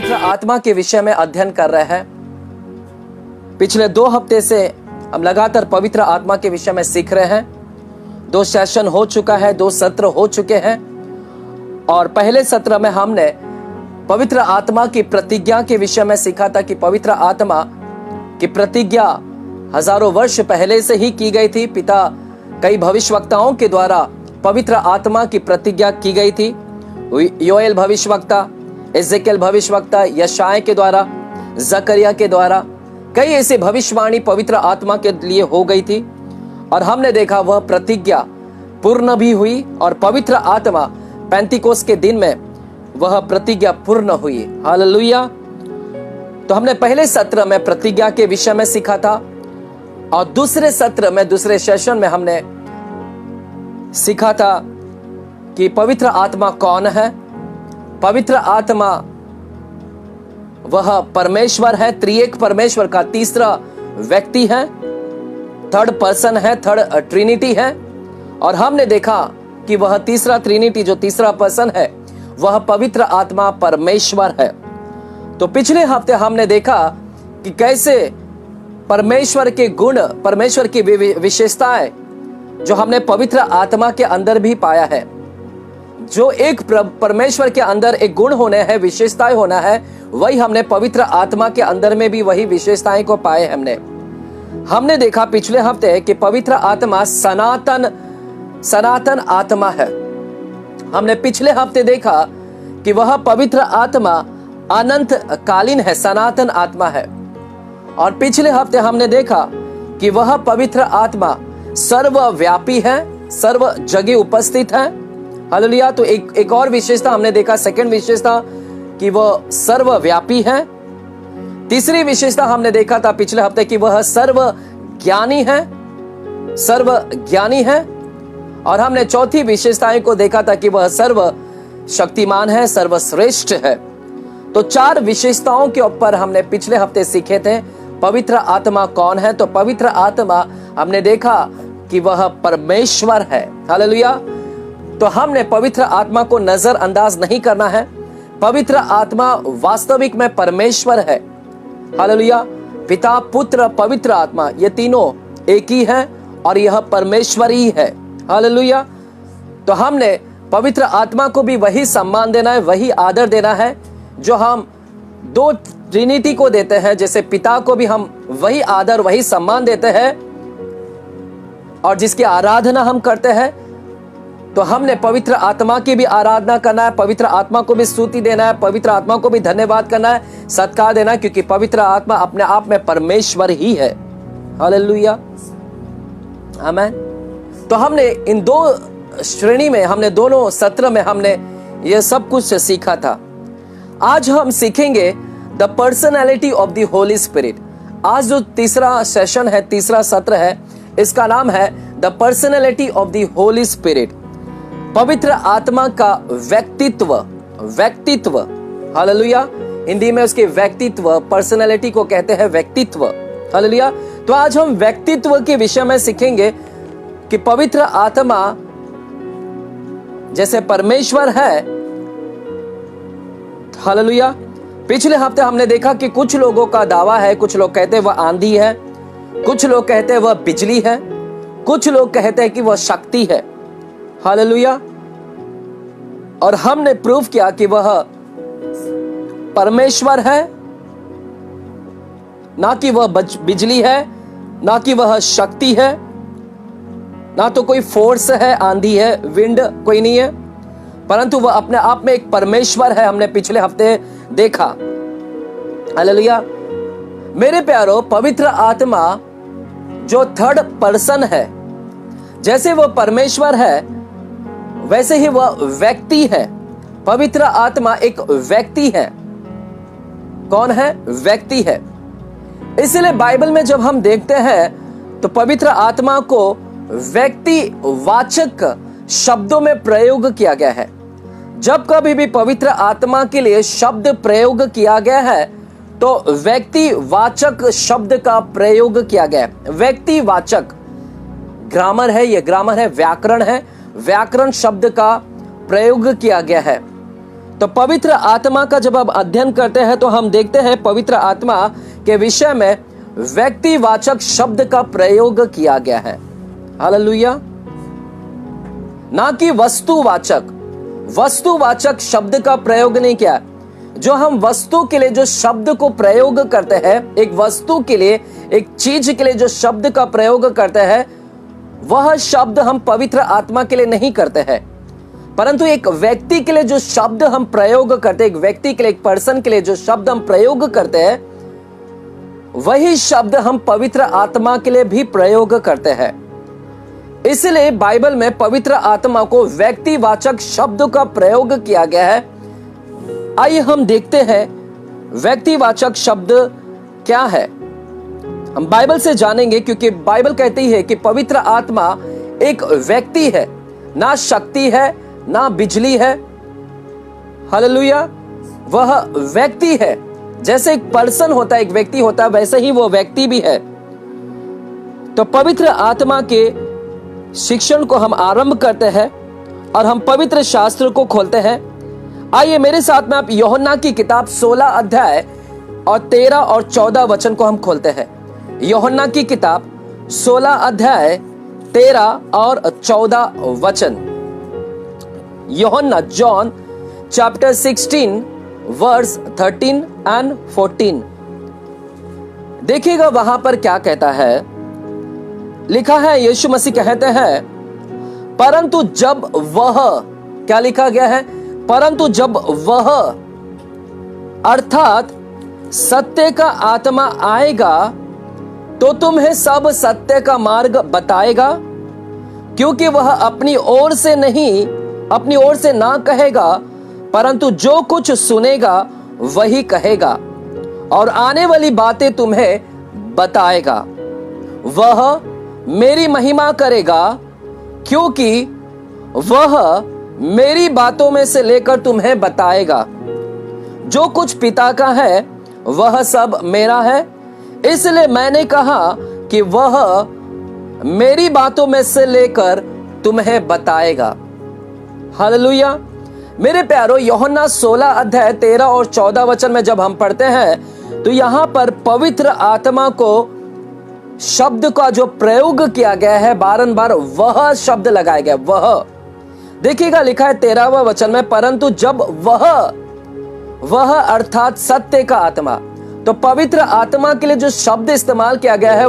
पवित्र आत्मा के विषय में अध्ययन कर रहे हैं। पिछले 2 हफ्ते से हम लगातार पवित्र आत्मा के विषय में सीख रहे हैं। 2 सेशन हो चुका है, 2 सत्र हो चुके हैं और पहले सत्र में हमने पवित्र आत्मा की प्रतिज्ञा के विषय में सीखा था कि पवित्र आत्मा की प्रतिज्ञा हजारों वर्ष पहले से ही की गई थी। पिता कई भविष्यवक्ताओं के द्वारा पवित्र आत्मा की प्रतिज्ञा की गई थी। योएल भविष्यवक्ता, एजेकियल भविष्यवक्ता, यशायाह के द्वारा, जकरिया के द्वारा कई ऐसी भविष्यवाणी पवित्र आत्मा के लिए हो गई थी और हमने देखा वह प्रतिज्ञा पूर्ण भी हुई और पवित्र आत्मा पेंतिकोस्त के दिन में वह प्रतिज्ञा पूर्ण हुई। हालेलुया। तो हमने पहले सत्र में प्रतिज्ञा के विषय में सीखा था और दूसरे सत्र में, दूसरे सेशन में हमने सीखा था कि पवित्र आत्मा कौन है। पवित्र आत्मा वह परमेश्वर है, त्रिएक परमेश्वर का तीसरा व्यक्ति है, थर्ड पर्सन है, थर्ड ट्रिनिटी है। और हमने देखा कि वह तीसरा ट्रिनिटी, जो तीसरा पर्सन है, वह पवित्र आत्मा परमेश्वर है। तो पिछले हफ्ते हमने देखा कि कैसे परमेश्वर के गुण, परमेश्वर की विशेषताएं जो हमने पवित्र आत्मा के अंदर भी पाया है। जो एक परमेश्वर के अंदर एक गुण होने हैं, विशेषताएं होना है, वही हमने पवित्र आत्मा के अंदर में भी वही विशेषताएं को पाए। हमने देखा पिछले हफ्ते कि पवित्र आत्मा सनातन आत्मा है। हमने पिछले हफ्ते देखा कि वह पवित्र आत्मा अनंत कालीन है, सनातन आत्मा है। और पिछले हफ्ते हमने देखा कि वह पवित्र आत्मा सर्वव्यापी है, सर्व जगह उपस्थित है। हालेलुया। तो एक और विशेषता हमने देखा, सेकंड विशेषता, कि वह सर्वव्यापी है। तीसरी विशेषता हमने देखा था पिछले हफ्ते कि वह सर्वज्ञानी है, सर्वज्ञानी है। और हमने चौथी विशेषताएं को देखा था कि वह सर्वशक्तिमान है, सर्वश्रेष्ठ है। तो 4 विशेषताओं के ऊपर हमने पिछले हफ्ते सीखे थे पवित्र आत्मा कौन है। तो पवित्र आत्मा हमने देखा कि वह परमेश्वर है। हालेलुया। तो हमने पवित्र आत्मा को नजरअंदाज नहीं करना है। पवित्र आत्मा वास्तविक में परमेश्वर है। हालेलुया। पिता, पुत्र, पवित्र आत्मा, ये तीनों एक ही है और यह परमेश्वर ही है। हालेलुया। तो हमने पवित्र आत्मा को भी वही सम्मान देना है, वही आदर देना है जो हम 2 ट्रिनिटी को देते हैं। जैसे पिता को भी हम वही आदर, वही सम्मान देते हैं और जिसकी आराधना हम करते हैं, तो हमने पवित्र आत्मा की भी आराधना करना है, पवित्र आत्मा को भी स्तुति देना है, पवित्र आत्मा को भी धन्यवाद करना है, सत्कार देना है, क्योंकि पवित्र आत्मा अपने आप में परमेश्वर ही है। हालेलुया। आमीन। तो हमने इन 2 श्रेणी में, हमने दोनों सत्र में हमने ये सब कुछ सीखा था। आज हम सीखेंगे the personality of the Holi spirit. आज जो तीसरा सेशन है, तीसरा सत्र है, इसका नाम है the personality of the Holi spirit. पवित्र आत्मा का व्यक्तित्व। हालेलुया। हिंदी में उसके व्यक्तित्व, पर्सनैलिटी को कहते हैं व्यक्तित्व। हालेलुया। तो आज हम व्यक्तित्व के विषय में सीखेंगे कि पवित्र आत्मा जैसे परमेश्वर है। हालेलुया। पिछले हफ्ते हमने देखा कि कुछ लोगों का दावा है, कुछ लोग कहते हैं वह आंधी है, कुछ लोग कहते हैं वह बिजली है, कुछ लोग कहते हैं कि वह शक्ति है। हालेलुया। और हमने प्रूव किया कि वह परमेश्वर है, ना कि वह बिजली है, ना कि वह शक्ति है, ना तो कोई फोर्स है, आंधी है, विंड कोई नहीं है, परंतु वह अपने आप में एक परमेश्वर है। हमने पिछले हफ्ते देखा। हालेलुया। मेरे प्यारो, पवित्र आत्मा जो थर्ड पर्सन है, जैसे वह परमेश्वर है वैसे ही वह व्यक्ति है। पवित्र आत्मा एक व्यक्ति है। कौन है? व्यक्ति है। इसलिए बाइबल में जब हम देखते हैं तो पवित्र आत्मा को व्यक्तिवाचक शब्दों में प्रयोग किया गया है। जब कभी भी पवित्र आत्मा के लिए शब्द प्रयोग किया गया है तो व्यक्तिवाचक शब्द का प्रयोग किया गया है। व्यक्तिवाचक ग्रामर है, यह ग्रामर है, व्याकरण है, व्याकरण शब्द का प्रयोग किया गया है। तो पवित्र आत्मा का जब आप अध्ययन करते हैं तो हम देखते हैं पवित्र आत्मा के विषय में व्यक्तिवाचक शब्द का प्रयोग किया गया है। हालेलुया। ना कि वस्तुवाचक शब्द का प्रयोग नहीं किया। जो हम वस्तु के लिए जो शब्द को प्रयोग करते हैं, एक वस्तु के लिए, एक चीज के लिए जो शब्द का प्रयोग करते हैं, वह शब्द हम पवित्र आत्मा के लिए नहीं करते हैं। परंतु एक व्यक्ति के लिए जो शब्द हम प्रयोग करते हैं, एक व्यक्ति के लिए, एक पर्सन के लिए जो शब्द हम प्रयोग करते हैं, वही शब्द हम पवित्र आत्मा के लिए भी प्रयोग करते हैं। इसलिए बाइबल में पवित्र आत्मा को व्यक्तिवाचक शब्द का प्रयोग किया गया है। आइए हम देखते हैं व्यक्तिवाचक शब्द क्या है। हम बाइबल से जानेंगे, क्योंकि बाइबल कहती है कि पवित्र आत्मा एक व्यक्ति है, ना शक्ति है, ना बिजली है। हालेलुया। वह व्यक्ति है। जैसे एक पर्सन होता है, एक व्यक्ति होता है, वैसे ही वो व्यक्ति भी है। तो पवित्र आत्मा के शिक्षण को हम आरंभ करते हैं और हम पवित्र शास्त्र को खोलते हैं। आइए मेरे साथ में आप यूहन्ना की किताब 16 अध्याय और 13 और 14 वचन को हम खोलते हैं। यूहन्ना की किताब 16 अध्याय 13 और 14 वचन। यूहन्ना, जॉन चैप्टर 16 वर्स 13 एंड 14। देखिएगा वहां पर क्या कहता है। लिखा है, यीशु मसीह कहते हैं, परंतु जब वह, क्या लिखा गया है, परंतु जब वह अर्थात सत्य का आत्मा आएगा तो तुम्हें सब सत्य का मार्ग बताएगा, क्योंकि वह अपनी ओर से ना कहेगा, परंतु जो कुछ सुनेगा वही कहेगा और आने वाली बातें तुम्हें बताएगा। वह मेरी महिमा करेगा, क्योंकि वह मेरी बातों में से लेकर तुम्हें बताएगा। जो कुछ पिता का है वह सब मेरा है, इसलिए मैंने कहा कि वह मेरी बातों में से लेकर तुम्हें बताएगा। हालेलुया। मेरे प्यारो, यूहन्ना 16 अध्याय 13 और 14 वचन में जब हम पढ़ते हैं तो यहां पर पवित्र आत्मा को शब्द का जो प्रयोग किया गया है, बारंबार वह शब्द लगाया गया। वह, देखिएगा लिखा है 13वां वचन में, परंतु जब वह अर्थात सत्य का आत्मा। तो पवित्र आत्मा के लिए जो शब्द इस्तेमाल किया गया है,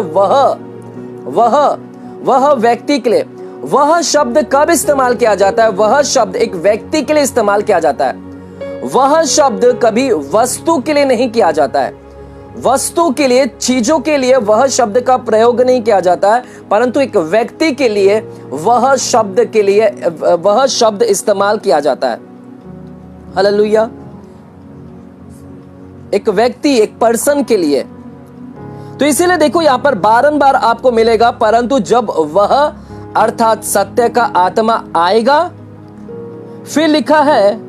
वह व्यक्ति के लिए। वह शब्द कब इस्तेमाल किया जाता है? वह शब्द एक व्यक्ति के लिए इस्तेमाल किया जाता है। वह शब्द कभी वस्तु के लिए नहीं किया जाता है। वस्तु के लिए, चीजों के लिए वह शब्द का प्रयोग नहीं किया जाता है, परंतु एक व्यक्ति के लिए वह शब्द इस्तेमाल किया जाता है। हालेलुया। एक व्यक्ति, एक पर्सन के लिए। तो इसीलिए देखो यहां पर बारंबार आपको मिलेगा, परंतु जब वह अर्थात सत्य का आत्मा आएगा। फिर लिखा है,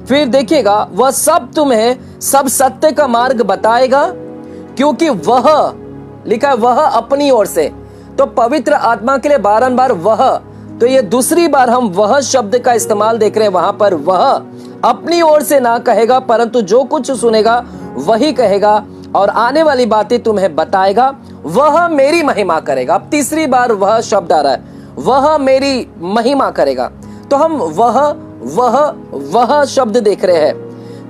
फिर देखिएगा, वह सब तुम्हें सब सत्य का मार्ग बताएगा, क्योंकि वह, लिखा है वह अपनी ओर से। तो पवित्र आत्मा के लिए बारंबार वह, तो ये दूसरी बार हम वह शब्द का इस्तेमाल देख रहे हैं। वहां पर वह अपनी ओर से ना कहेगा, परंतु जो कुछ सुनेगा वही कहेगा और आने वाली बातें तुम्हें बताएगा। वह मेरी महिमा करेगा। अब तीसरी बार वह शब्द आ रहा है, वह मेरी महिमा करेगा। तो हम वह शब्द देख रहे हैं,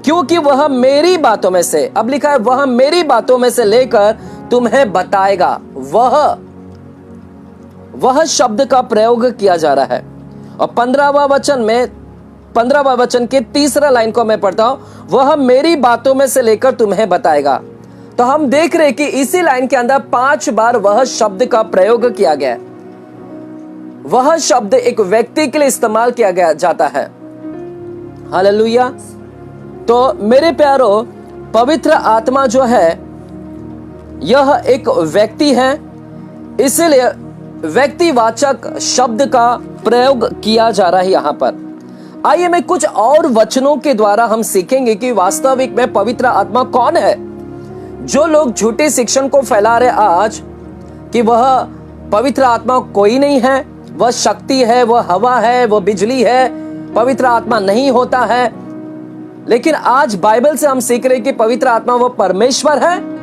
क्योंकि वह मेरी बातों में से, अब लिखा है वह मेरी बातों में से लेकर तुम्हें बताएगा। वह शब्द का प्रयोग किया जा रहा है। और 15वां वचन के तीसरा लाइन को मैं पढ़ता हूं, वह मेरी बातों में से लेकर तुम्हें बताएगा। तो हम देख रहे कि इसी लाइन के अंदर 5 बार वह शब्द का प्रयोग किया गया है। वह शब्द एक व्यक्ति के लिए इस्तेमाल किया गया जाता है। हालेलुया। तो मेरे प्यारो, पवित्र आत्मा जो है यह एक व्यक्ति है, इसलिए व्यक्तिवाचक शब्द का प्रयोग किया जा रहा है यहां पर। आइए मैं कुछ और वचनों के द्वारा हम सीखेंगे कि वास्तविक में पवित्र आत्मा कौन है। जो लोग झूठे शिक्षण को फैला रहे आज कि वह पवित्र आत्मा कोई नहीं है, वह शक्ति है, वह हवा है, वह बिजली है, पवित्र आत्मा नहीं होता है। लेकिन आज बाइबल से हम सीख रहे हैं कि पवित्र आत्मा वह परमेश्वर है।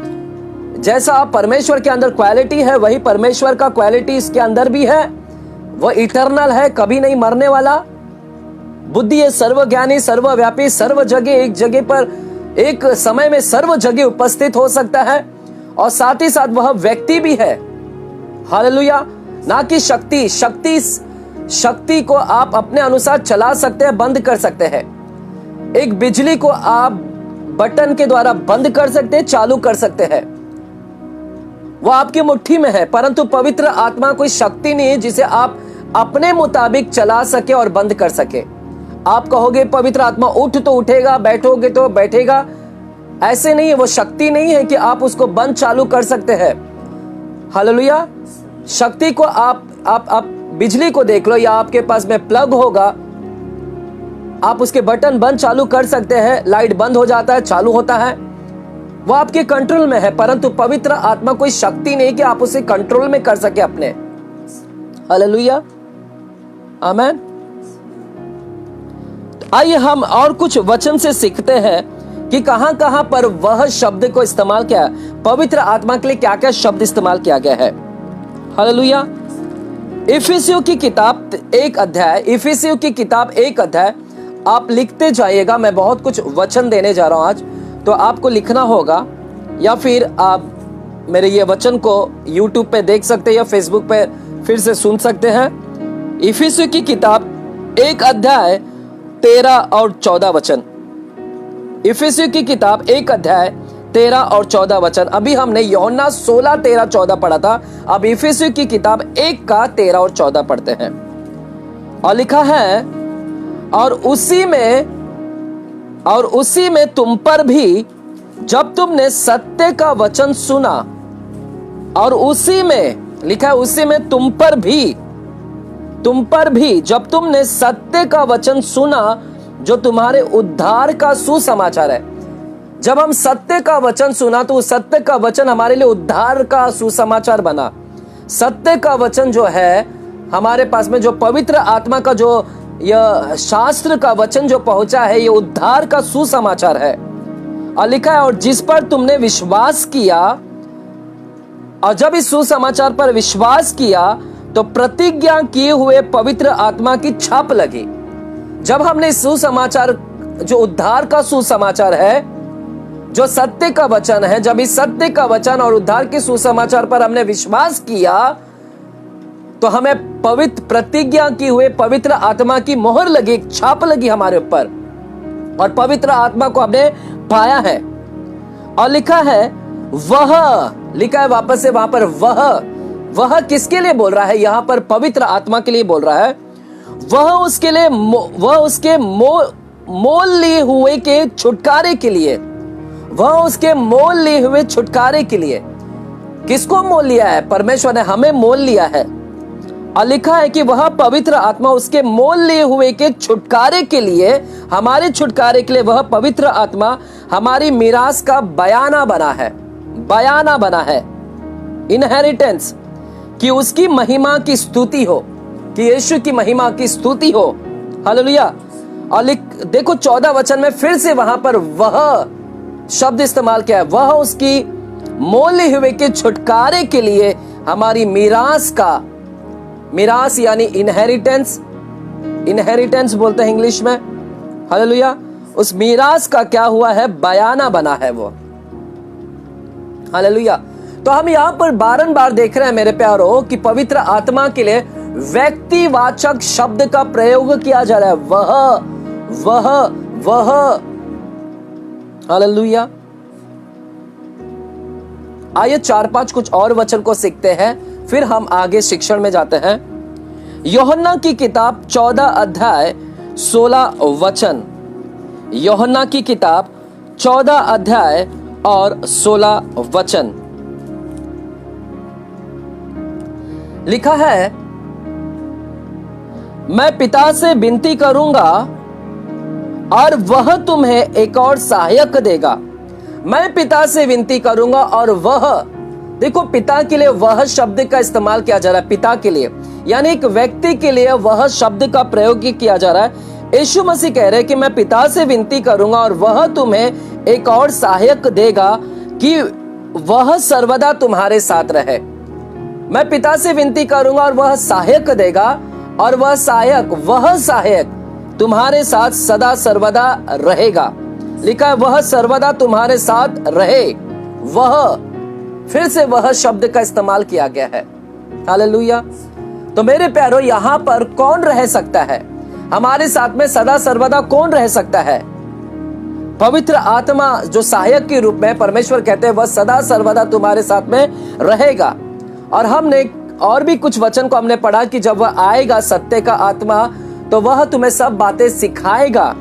जैसा परमेश्वर के अंदर क्वालिटी है, वही परमेश्वर का क्वालिटी इसके अंदर भी है। वह इटर्नल है, कभी नहीं मरने वाला। बुद्धि है, सर्वज्ञानी, सर्वव्यापी, सर्व जगह, एक जगह पर, एक समय में सर्व जगह उपस्थित हो सकता है। और साथ ही साथ वह व्यक्ति भी है। हालेलुया। ना कि शक्ति। शक्ति को आप अपने अनुसार चला सकते हैं, बंद कर सकते हैं। एक बिजली को आप बटन के द्वारा बंद कर सकते हैं, चालू कर सकते हैं, वो आपकी मुट्ठी में है। परंतु पवित्र आत्मा कोई शक्ति नहीं है जिसे आप अपने मुताबिक चला सके और बंद कर सके। आप कहोगे पवित्र आत्मा उठ तो उठेगा, बैठोगे तो बैठेगा, ऐसे नहीं है। वो शक्ति नहीं है कि आप उसको बंद चालू कर सकते हैं। हालेलुया। शक्ति को आप बिजली को देख लो, या आपके पास में प्लग होगा, आप उसके बटन बंद चालू कर सकते हैं, लाइट बंद हो जाता है, चालू होता है, वो आपके कंट्रोल में है। परंतु पवित्र आत्मा कोई शक्ति नहीं कि आप उसे कंट्रोल में कर सके अपने। हालेलुया, आमेन। आइए हम और कुछ वचन से सीखते हैं कि कहां कहां पर वह शब्द को इस्तेमाल किया, पवित्र आत्मा के लिए क्या क्या शब्द इस्तेमाल किया गया है। हालेलुया। इफिसियों की किताब 1 अध्याय, इफिसियों की किताब 1 अध्याय आप लिखते जाइएगा। मैं बहुत कुछ वचन देने जा रहा हूं आज, तो आपको लिखना होगा, या फिर आप मेरे ये वचन को YouTube पे देख सकते हैं या Facebook पे फिर से सुन सकते हैं। इफिसियों की किताब 1 अध्याय 13 और 14 वचन। इफिसियों की किताब 1 अध्याय 13 और 14 वचन। अभी हमने यूहन्ना 16, 13, 14 पढ़ा था। अब इफिसियों की किताब 1 का 13 और 14 पढ़ते हैं। और लिखा है, और उसी में तुम पर भी जब तुमने सत्य का वचन सुना, और उसी में लिखा है, उसी में तुम पर भी जब तुमने सत्य का वचन सुना, जो तुम्हारे उद्धार का सुसमाचार है। जब हम सत्य का वचन सुना तो उस सत्य का वचन हमारे लिए उद्धार का सुसमाचार बना। सत्य का वचन जो है हमारे पास में, जो पवित्र आत्मा का जो यह शास्त्र का वचन जो पहुंचा है, ये उद्धार का सुसमाचार है। और लिखा है, और जिस पर तुमने विश्वास किया, और जब इस सुसमाचार पर विश्वास किया तो प्रतिज्ञा किए हुए पवित्र आत्मा की छाप लगी। जब हमने इस सुसमाचार, जो उद्धार का सुसमाचार है, जो सत्य का वचन है, जब इस सत्य का वचन और उद्धार के सुसमाचार पर हमने विश्वास किया, तो हमें पवित्र प्रतिज्ञा की हुए पवित्र आत्मा की मोहर लगी, छाप लगी हमारे ऊपर, और पवित्र आत्मा को हमने पाया है। और लिखा है, लिखा है वापस से वहां पर, वह किसके लिए बोल रहा है? यहां पर पवित्र आत्मा के लिए बोल रहा है। वह उसके मोल लिए हुए के छुटकारे के लिए, वह उसके मोल लिए हुए छुटकारे के लिए। किसको मोल लिया है? परमेश्वर ने हमें मोल लिया है। और लिखा है कि वह पवित्र आत्मा उसके मोल लिए हुए के छुटकारे के लिए, हमारे छुटकारे के लिए वह पवित्र आत्मा हमारी मीरास का बयाना बना है, इनहेरिटेंस, कि उसकी महिमा की स्तुति हो, कि यीशु की महिमा की स्तुति हो। हालेलुया। और देखो 14 वचन में फिर से वहां पर वह शब्द इस्तेमाल किया है। वह उसकी मोल लिए हुए के छुटकारे के लिए हमारी मीरास यानी इनहेरिटेंस बोलते हैं इंग्लिश में। हालेलुया। उस मीरास का क्या हुआ है? बयाना बना है वो। हालेलुया। तो हम यहां पर बारंबार देख रहे हैं मेरे प्यारों कि पवित्र आत्मा के लिए व्यक्तिवाचक शब्द का प्रयोग किया जा रहा है। वह। हालेलुया। आइए 4-5 कुछ और वचन को सीखते हैं, फिर हम आगे शिक्षण में जाते हैं। यूहन्ना की किताब 14 अध्याय 16 वचन। यूहन्ना की किताब 14 अध्याय और 16 वचन लिखा है, मैं पिता से विनती करूंगा और वह तुम्हें एक और सहायक देगा। मैं पिता से विनती करूंगा और वह देखो, पिता के लिए वह शब्द का इस्तेमाल किया जा रहा है, पिता के लिए, यानी एक व्यक्ति के लिए वह शब्द का प्रयोग किया जा रहा है। यीशु मसीह कह रहे हैं कि मैं पिता से विनती करूंगा और वह तुम्हें एक और सहायक देगा कि वह सर्वदा तुम्हारे साथ रहे। मैं पिता से विनती करूंगा और वह सहायक देगा, और वह सहायक तुम्हारे साथ सदा सर्वदा रहेगा। लिखा है वह सर्वदा तुम्हारे साथ रहे। वह, फिर से वह शब्द का इस्तेमाल किया गया है। हालेलुया। तो मेरे प्यारो, यहां पर कौन रह सकता है हमारे साथ में? सदा सर्वदा कौन रह सकता है? पवित्र आत्मा, जो सहायक के रूप में परमेश्वर कहते हैं वह सदा सर्वदा तुम्हारे साथ में रहेगा। और हमने और भी कुछ वचन को हमने पढ़ा कि जब वह आएगा सत्य का आत्मा, तो वह तुम्हें सब बातें सिखाएगा।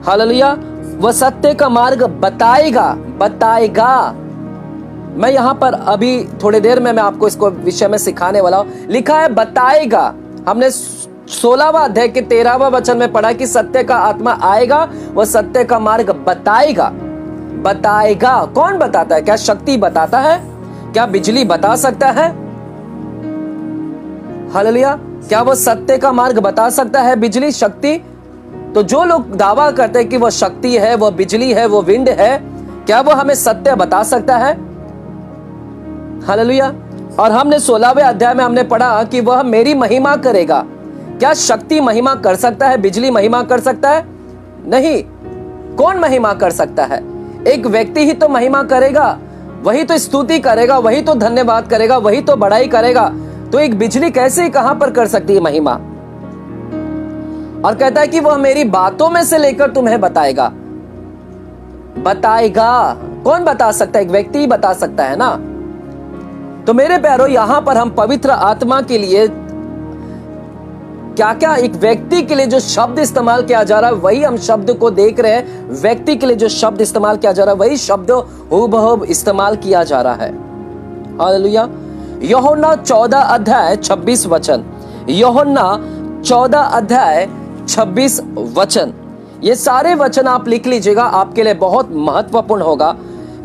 हालेलुया। वह सत्य का मार्ग बताएगा। मैं यहां पर अभी थोड़ी देर में मैं आपको इसको विषय में सिखाने वाला हूं। लिखा है बताएगा। हमने 16वां अध्याय के 13वां वचन में पढ़ा कि सत्य का आत्मा आएगा, वह सत्य का मार्ग बताएगा। कौन बताता है? क्या शक्ति बताता है? क्या बिजली बता सकता है? हालेलुया। क्या वह सत्य का मार्ग बता सकता है? बिजली, शक्ति? तो जो लोग दावा करते हैं कि वह शक्ति है, वह बिजली है, वह विंड है, क्या वह हमें सत्य बता सकता है? हालेलुया। और हमने 16वें अध्याय में हमने पढ़ा कि वह मेरी महिमा करेगा। क्या शक्ति महिमा कर सकता है? बिजली महिमा कर सकता है? नहीं। कौन महिमा कर सकता है? एक व्यक्ति ही तो महिमा करेगा, वही तो स्तुति करेगा, वही तो धन्यवाद करेगा, वही तो बड़ाई करेगा। तो एक बिजली कैसे कहां पर कर सकती है महिमा? और कहता है कि वह मेरी बातों में से लेकर तुम्हें बताएगा। कौन बता सकता है? एक व्यक्ति ही बता सकता है ना। तो मेरे प्यारो, यहां पर हम पवित्र आत्मा के लिए क्या क्या, एक व्यक्ति के लिए जो शब्द इस्तेमाल किया जा रहा है वही हम शब्द को देख रहे हैं। व्यक्ति के लिए जो शब्द इस्तेमाल किया जा रहा है वही शब्द हूबहू इस्तेमाल किया जा रहा है। हालेलुया। यूहन्ना 14 अध्याय 26 वचन। यूहन्ना 14 अध्याय 26 वचन। ये सारे वचन आप लिख लीजिएगा, आपके लिए बहुत महत्वपूर्ण होगा।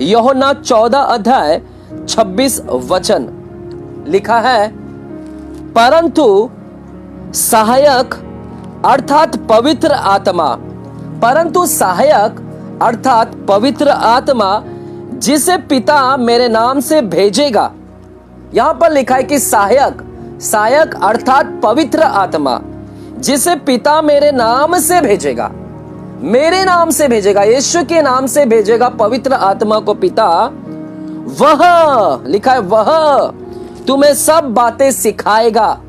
यूहन्ना 14 अध्याय 26 वचन लिखा है, परंतु सहायक अर्थात पवित्र आत्मा जिसे पिता मेरे नाम से भेजेगा। यहां पर लिखा है कि सहायक अर्थात पवित्र आत्मा जिसे पिता मेरे नाम से भेजेगा। मेरे नाम से भेजेगा, यीशु के नाम से भेजेगा पवित्र आत्मा को पिता। वह, लिखा है वह तुम्हें सब बातें सिखाएगा।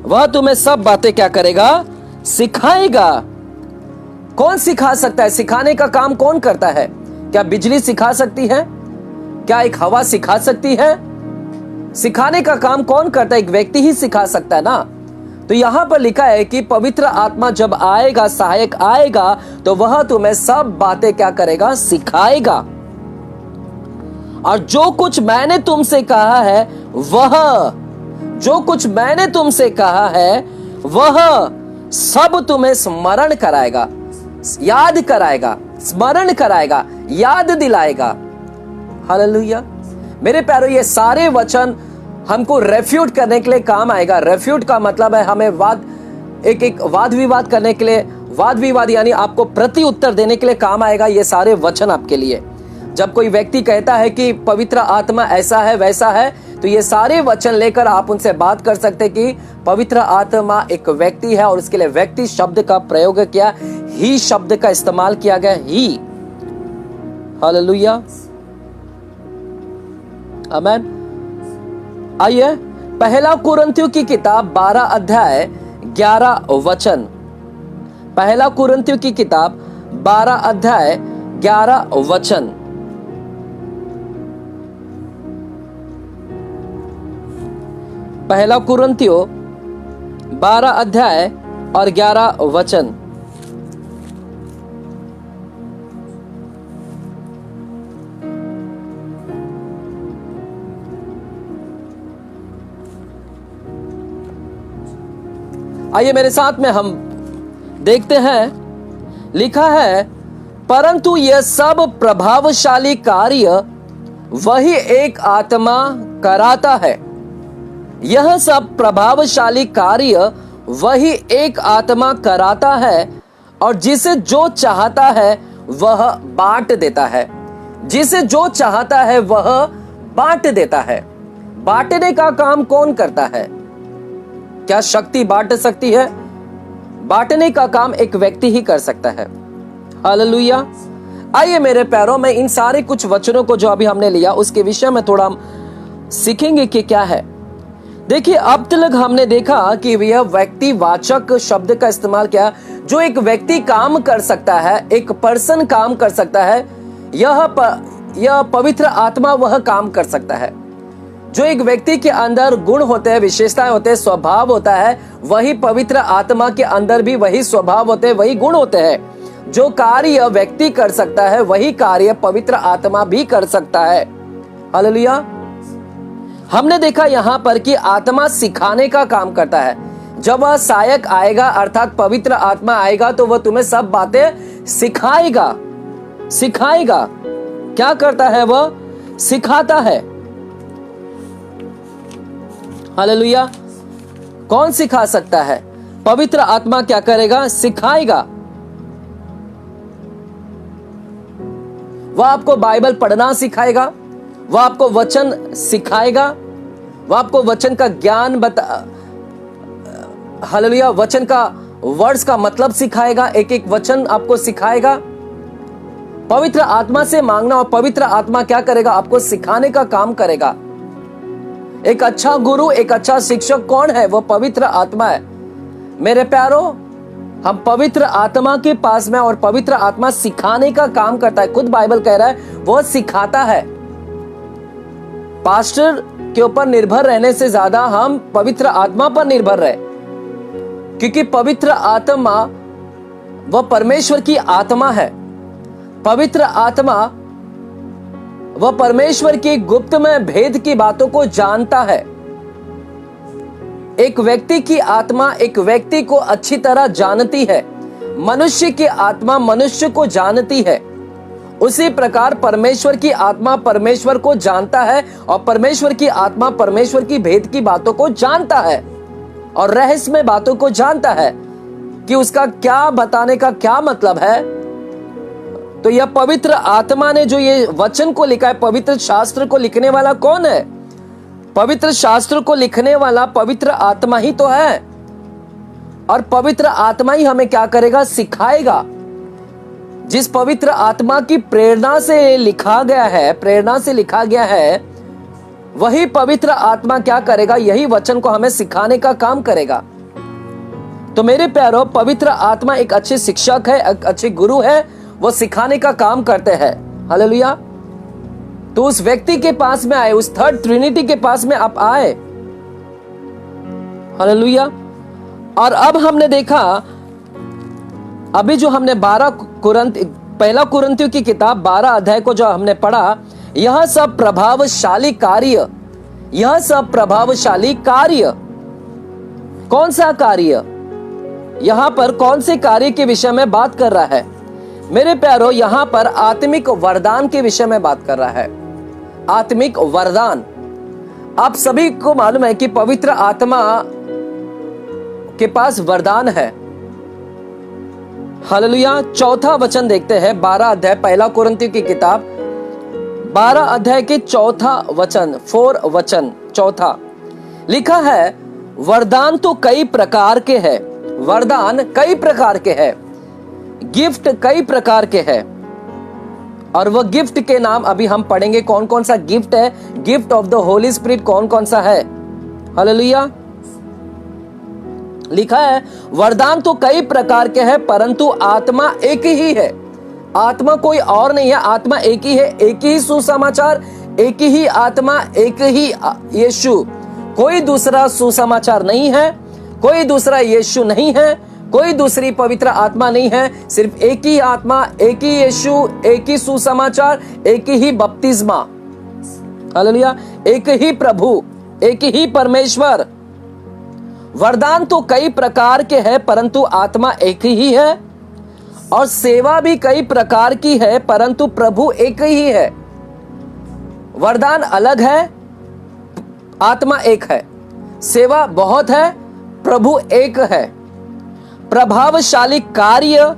वह तुम्हें सब बातें क्या करेगा? सिखाएगा। कौन सिखा सकता है? सिखाने का काम कौन करता है? क्या बिजली सिखा सकती है? क्या एक हवा सिखा सकती है? सिखाने का काम कौन करता है? एक व्यक्ति ही सिखा सकता है ना। तो यहां पर लिखा है कि पवित्र आत्मा जब आएगा, सहायक आएगा, तो वह तुम्हें सब बातें क्या करेगा? सिखाएगा। और जो कुछ मैंने तुमसे कहा है वह सब तुम्हें स्मरण कराएगा, याद कराएगा, स्मरण कराएगा, याद दिलाएगा। हालेलुया। मेरे प्यारो, ये सारे वचन हमको रेफ्यूट करने के लिए काम आएगा। रेफ्यूट का मतलब है हमें वाद विवाद करने के लिए, वाद विवाद यानी आपको प्रति उत्तर देने के लिए काम आएगा ये सारे वचन आपके लिए। जब कोई व्यक्ति कहता है कि पवित्र आत्मा ऐसा है वैसा है, तो ये सारे वचन लेकर आप उनसे बात कर सकते कि पवित्र आत्मा एक व्यक्ति है, और उसके लिए व्यक्ति शब्द का प्रयोग किया, ही शब्द का इस्तेमाल किया गया, ही। हालेलुया, आमीन। आइए पहला कुरिन्थियों की किताब 12 अध्याय 11 वचन। पहला कुरिन्थियों की किताब 12 अध्याय 11 वचन। पहला कुरिन्थियों 12 अध्याय और 11 वचन। आइए मेरे साथ में हम देखते हैं। लिखा है, परंतु यह सब प्रभावशाली कार्य वही एक आत्मा कराता है। यह सब प्रभावशाली कार्य वही एक आत्मा कराता है और जिसे जो चाहता है वह बांट देता है। जिसे जो चाहता है वह बांट देता है। बांटने का काम कौन करता है? क्या शक्ति बांट सकती है? बांटने का काम एक व्यक्ति ही कर सकता है। हालेलुया। आइए मेरे प्यारों में इन सारे कुछ वचनों को जो अभी हमने लिया उसके विषय में थोड़ा सीखेंगे कि क्या है। देखिए, अब तक हमने देखा कि यह व्यक्तिवाचक शब्द का इस्तेमाल किया। जो एक व्यक्ति काम कर सकता है, एक पर्सन काम कर सकता है, यह पवित्र आत्मा वह काम कर सकता है। जो एक व्यक्ति के अंदर गुण होते हैं, विशेषताएं होते हैं, स्वभाव होता है, वही पवित्र आत्मा के अंदर भी वही स्वभाव होते हैं, वही गुण होते हैं। जो कार्य व्यक्ति कर सकता है वही कार्य पवित्र आत्मा भी कर सकता है। हालेलुया। हमने देखा यहां पर कि आत्मा सिखाने का काम करता है। जब वह सहायक आएगा अर्थात पवित्र आत्मा आएगा तो वह तुम्हें सब बातें सिखाएगा। सिखाएगा क्या करता है? वह सिखाता है। हालेलुया। कौन सिखा सकता है? पवित्र आत्मा क्या करेगा? सिखाएगा। वह आपको बाइबल पढ़ना सिखाएगा, वह आपको वचन सिखाएगा, वह आपको वचन का ज्ञान हालेलुया, वचन का वर्ड्स का मतलब सिखाएगा। एक एक वचन आपको सिखाएगा। पवित्र आत्मा से मांगना और पवित्र आत्मा क्या करेगा? आपको सिखाने का काम करेगा। एक अच्छा गुरु, एक अच्छा शिक्षक कौन है? वह पवित्र आत्मा है। मेरे प्यारों, हम पवित्र आत्मा के पास में और पवित्र आत्मा सिखाने का काम करता है। खुद बाइबल कह रहा है वह सिखाता है। पास्टर के ऊपर निर्भर रहने से ज्यादा हम पवित्र आत्मा पर निर्भर रहे, क्योंकि पवित्र आत्मा वह परमेश्वर की आत्मा है। पवित्र आत्मा वह परमेश्वर की गुप्त में भेद की बातों को जानता है। एक व्यक्ति की आत्मा एक व्यक्ति को अच्छी तरह जानती है। मनुष्य की आत्मा मनुष्य को जानती है। उसी प्रकार परमेश्वर की आत्मा परमेश्वर को जानता है और परमेश्वर की आत्मा परमेश्वर की भेद की बातों को जानता है और रहस्यमय बातों को जानता है कि उसका क्या बताने का क्या मतलब है। तो यह पवित्र आत्मा ने जो ये वचन को लिखा है, पवित्र शास्त्र को लिखने वाला कौन है? पवित्र शास्त्र को लिखने वाला पवित्र आत्मा ही तो है। और पवित्र आत्मा ही हमें क्या करेगा? सिखाएगा। जिस पवित्र आत्मा की प्रेरणा से लिखा गया है, वही पवित्र आत्मा क्या करेगा? यही वचन को हमें सिखाने का काम करेगा। तो मेरे प्यारों, पवित्र आत्मा एक अच्छे शिक्षक है, एक अच्छे गुरु है। वो सिखाने का काम करते हैं। हालेलुया। तो उस व्यक्ति के पास में आए, उस थर्ड ट्रिनिटी के पास में आप आए। हालेलुया। और अब हमने देखा, अभी जो हमने पहला कुरिन्थियों की किताब 12 अध्याय को जो हमने पढ़ा, यह सब प्रभावशाली कार्य कौन सा कार्य? यहां पर कौन से कार्य के विषय में बात कर रहा है? मेरे प्यारों, यहां पर आत्मिक वरदान के विषय में बात कर रहा है। आत्मिक वरदान। आप सभी को मालूम है कि पवित्र आत्मा के पास वरदान है। हालेलुया। चौथा वचन देखते हैं, 12 अध्याय पहला कुरिन्थियों की किताब 12 अध्याय के चौथा वचन, 4 वचन चौथा लिखा है, वरदान तो कई प्रकार के हैं। वरदान कई प्रकार के हैं, गिफ्ट कई प्रकार के हैं। और वह गिफ्ट के नाम अभी हम पढ़ेंगे। कौन कौन सा गिफ्ट है? Gift of the Holi spirit कौन कौन सा है? हालेलुया। लिखा है, वरदान तो कई प्रकार के हैं परंतु आत्मा एक ही है। आत्मा कोई और नहीं है, आत्मा एक ही है। एक ही सुसमाचार, एक ही आत्मा, एक ही यीशु। कोई दूसरा सुसमाचार नहीं है, कोई दूसरा यीशु नहीं है, कोई दूसरी पवित्र आत्मा नहीं है। सिर्फ एक ही आत्मा, एक ही यीशु, एक ही सुसमाचार, एक ही बपतिस्मा। हालेलुया। एक ही प्रभु, एक ही परमेश्वर। वरदान तो कई प्रकार के हैं परंतु आत्मा एक ही है, और सेवा भी कई प्रकार की है परंतु प्रभु एक ही है। वरदान अलग है, आत्मा एक है। सेवा बहुत है, प्रभु एक है। प्रभावशाली कार्य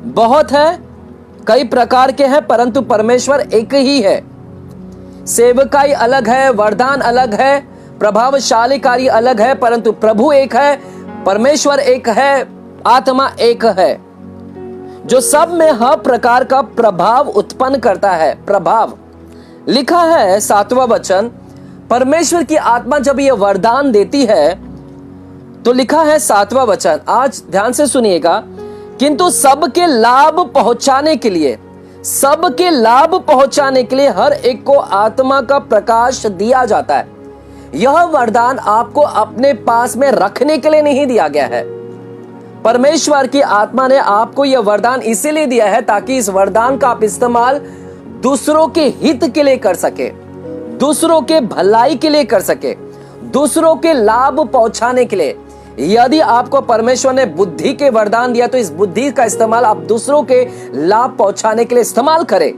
बहुत है, कई प्रकार के हैं, परंतु परमेश्वर एक ही है। सेवकाई अलग है, वरदान अलग है, प्रभावशाली कार्य अलग है, परंतु प्रभु एक है, परमेश्वर एक है, आत्मा एक है, जो सब में हर प्रकार का प्रभाव उत्पन्न करता है। प्रभाव लिखा है 7वां वचन, परमेश्वर की आत्मा जब यह वरदान देती है तो लिखा है 7वां वचन, आज ध्यान से सुनिएगा, किंतु सबके लाभ पहुंचाने के लिए, सबके लाभ पहुंचाने के लिए हर एक को आत्मा का प्रकाश दिया जाता है। यह वरदान आपको अपने पास में रखने के लिए नहीं दिया गया है। परमेश्वर की आत्मा ने आपको यह वरदान इसीलिए दिया है ताकि इस वरदान का आप इस्तेमाल दूसरों के हित के लिए कर सके, दूसरों के भलाई के लिए कर सके, दूसरों के लाभ पहुंचाने के लिए। यदि आपको परमेश्वर ने बुद्धि के वरदान दिया तो इस बुद्धि का इस्तेमाल आप दूसरों के लाभ पहुंचाने के लिए इस्तेमाल करें।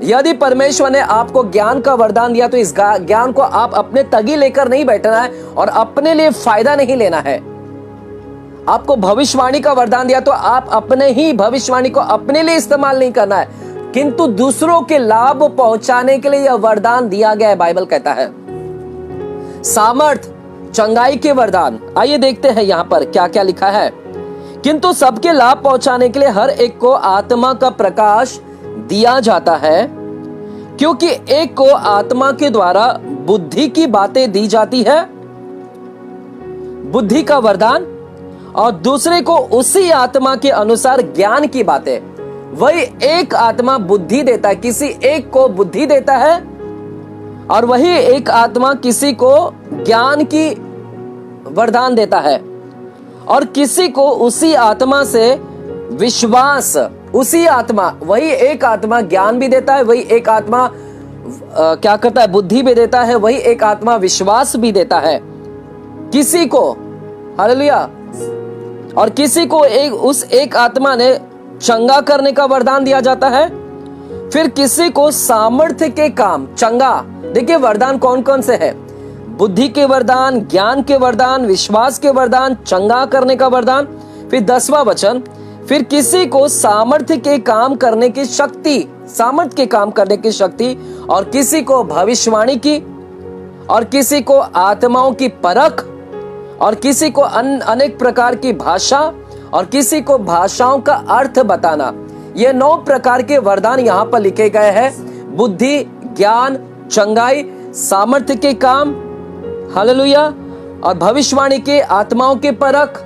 यदि परमेश्वर ने आपको ज्ञान का वरदान दिया तो इस ज्ञान को आप अपने तगी लेकर नहीं बैठना है और अपने लिए फायदा नहीं लेना है। आपको भविष्यवाणी का वरदान दिया तो आप अपने ही भविष्यवाणी को अपने लिए इस्तेमाल नहीं करना है, किंतु दूसरों के लाभ पहुंचाने के लिए यह वरदान दिया गया है। बाइबल कहता है सामर्थ, चंगाई के वरदान। आइए देखते हैं यहां पर क्या क्या लिखा है। किंतु सबके लाभ पहुंचाने के लिए हर एक को आत्मा का प्रकाश दिया जाता है, क्योंकि एक को आत्मा के द्वारा बुद्धि की बातें दी जाती है, बुद्धि का वरदान, और दूसरे को उसी आत्मा के अनुसार ज्ञान की बातें। वही एक आत्मा बुद्धि देता है, किसी एक को बुद्धि देता है, और वही एक आत्मा किसी को ज्ञान की वरदान देता है, और किसी को उसी आत्मा से विश्वास, उसी आत्मा, वही एक आत्मा ज्ञान भी देता है, वही एक आत्मा क्या करता है, बुद्धि भी देता है, वही एक आत्मा विश्वास भी देता है किसी को। हालेलुया। और किसी को उस एक आत्मा ने चंगा करने का वरदान दिया जाता है। फिर किसी को सामर्थ्य के काम, चंगा, देखिए वरदान कौन कौन से हैं, बुद्धि के वरदान, ज्ञान के वरदान, विश्वास के वरदान, चंगा करने का वरदान। फिर 10वां वचन, फिर किसी को सामर्थ्य के काम करने की शक्ति, सामर्थ्य के काम करने की शक्ति, और किसी को भविष्यवाणी की, और किसी को आत्माओं की परख, और किसी को अनेक प्रकार की भाषा, और किसी को भाषाओं का अर्थ बताना। ये 9 प्रकार के वरदान यहाँ पर लिखे गए हैं। बुद्धि, ज्ञान, चंगाई, सामर्थ्य के काम, हालेलुया, और भविष्यवाणी के, आत्माओं के परख,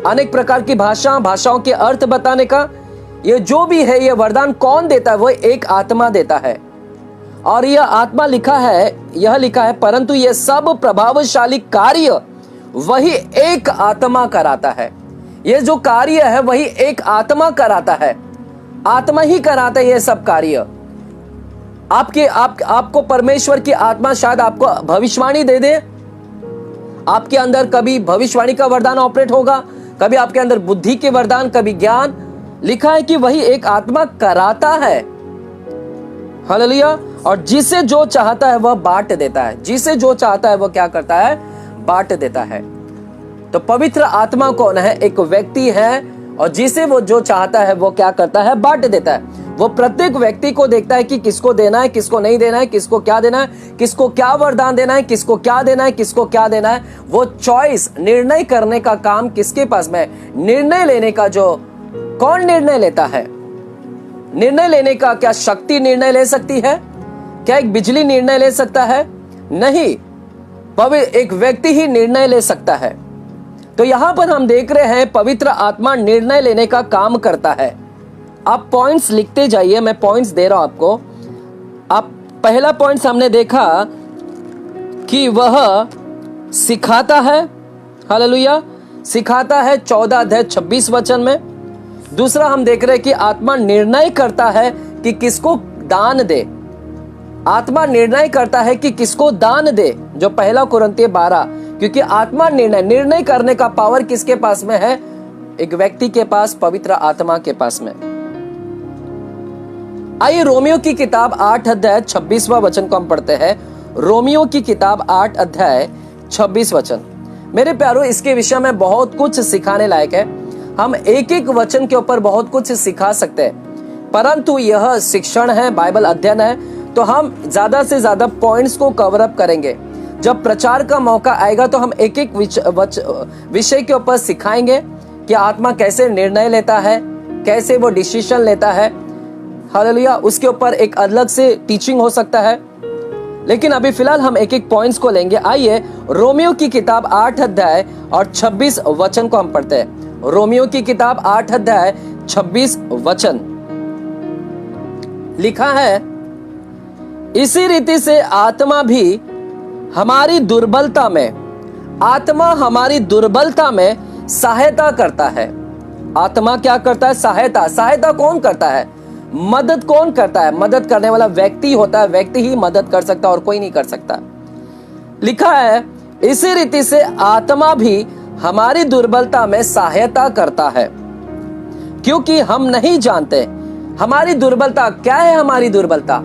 अनेक प्रकार की भाषा, भाषाओं के अर्थ बताने का। ये जो भी है ये वरदान कौन देता है, वो एक आत्मा देता है। और यह आत्मा लिखा है, यह लिखा है, परंतु यह सब प्रभावशाली कार्य वही एक आत्मा कराता है। ये जो कार्य है वही एक आत्मा कराता है, आत्मा ही कराता है ये सब कार्य। आपको परमेश्वर की आत्मा शायद आपको भविष्यवाणी दे दे, आपके अंदर कभी भविष्यवाणी का वरदान ऑपरेट होगा, कभी आपके अंदर बुद्धि के वरदान, कभी ज्ञान। लिखा है कि वही एक आत्मा कराता है। हालेलुया। और जिसे जो चाहता है वह बांट देता है, जिसे जो चाहता है वह क्या करता है, बांट देता है। तो पवित्र आत्मा कौन है, एक व्यक्ति है, और जिसे वो जो चाहता है वो क्या करता है, बांट देता है। वो प्रत्येक व्यक्ति को देखता है कि किसको देना है, किसको नहीं देना है, किसको क्या देना है, किसको क्या वरदान देना है, किसको क्या देना है, किसको क्या देना है। वो चॉइस, निर्णय करने का काम किसके पास में है, निर्णय लेने का जो, कौन निर्णय लेता है। निर्णय लेने का क्या शक्ति निर्णय ले सकती है, क्या एक बिजली निर्णय ले सकता है, नहीं, एक व्यक्ति ही निर्णय ले सकता है। तो यहां पर हम देख रहे हैं पवित्र आत्मा निर्णय लेने का काम करता है। आप पॉइंट्स लिखते जाइए, मैं पॉइंट्स दे रहा हूं आपको। आप पहला पॉइंट हमने देखा कि वह सिखाता है, हालेलुया, सिखाता है 14 अध्याय 26 वचन में। दूसरा हम देख रहे हैं कि आत्मा निर्णय करता है कि किसको दान दे, आत्मा निर्णय करता है कि किसको दान दे, जो 1 कुरिन्थियों 12। क्योंकि आत्मा निर्णय करने का पावर किसके पास में है, एक व्यक्ति के पास, पवित्र आत्मा के पास में। आइए रोमियो की किताब 8 अध्याय 26वां वचन को हम पढ़ते हैं। रोमियो की किताब 8 अध्याय 26 वचन। मेरे प्यारो, इसके विषय में बहुत कुछ सिखाने लायक है। हम एक एक वचन के ऊपर बहुत कुछ सिखा सकते हैं, परंतु यह शिक्षण है, बाइबल अध्ययन है, तो हम ज्यादा से ज्यादा पॉइंट्स को कवर अप करेंगे। जब प्रचार का मौका आएगा तो हम एक एक विषय के ऊपर सिखाएंगे कि आत्मा कैसे निर्णय लेता है, कैसे वो डिसीजन लेता है। हालेलुया। उसके ऊपर एक अलग से टीचिंग हो सकता है, लेकिन अभी फिलहाल हम एक एक पॉइंट्स को लेंगे। आइए रोमियो की किताब 8 अध्याय और 26 वचन को हम पढ़ते हैं। रोमियो की किताब 8 अध्याय 26 वचन लिखा है, इसी रीति से आत्मा भी हमारी दुर्बलता में सहायता करता है। आत्मा क्या करता है? सहायता कौन करता है? मदद कौन करता है? मदद करने वाला व्यक्ति होता है, व्यक्ति ही मदद कर सकता है और कोई नहीं कर सकता। लिखा है, इसी रीति से आत्मा भी हमारी दुर्बलता में सहायता करता है, क्योंकि हम नहीं जानते हमारी दुर्बलता क्या है। हमारी दुर्बलता,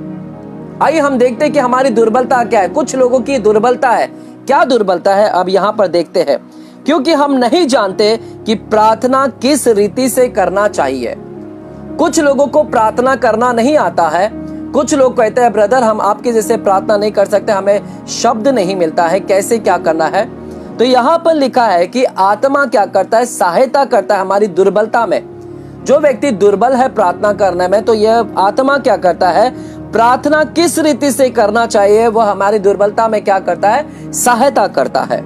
आइए हम देखते हैं कि हमारी दुर्बलता क्या है। कुछ लोगों की दुर्बलता है। क्या दुर्बलता है? अब यहां पर देखते हैं। क्योंकि हम नहीं जानते कि प्रार्थना किस रीति से करना चाहिए। कुछ लोगों को प्रार्थना करना नहीं आता है। कुछ लोग कहते हैं, ब्रदर हम आपके जैसे प्रार्थना नहीं कर सकते, हमें शब्द नहीं मिलता है, कैसे क्या करना है। तो यहां पर लिखा है कि आत्मा क्या करता है? सहायता करता है हमारी दुर्बलता में। जो व्यक्ति दुर्बल है प्रार्थना करने में, तो यह आत्मा क्या करता है? प्रार्थना किस रीति से करना चाहिए वह हमारी दुर्बलता में क्या करता है? सहायता करता है।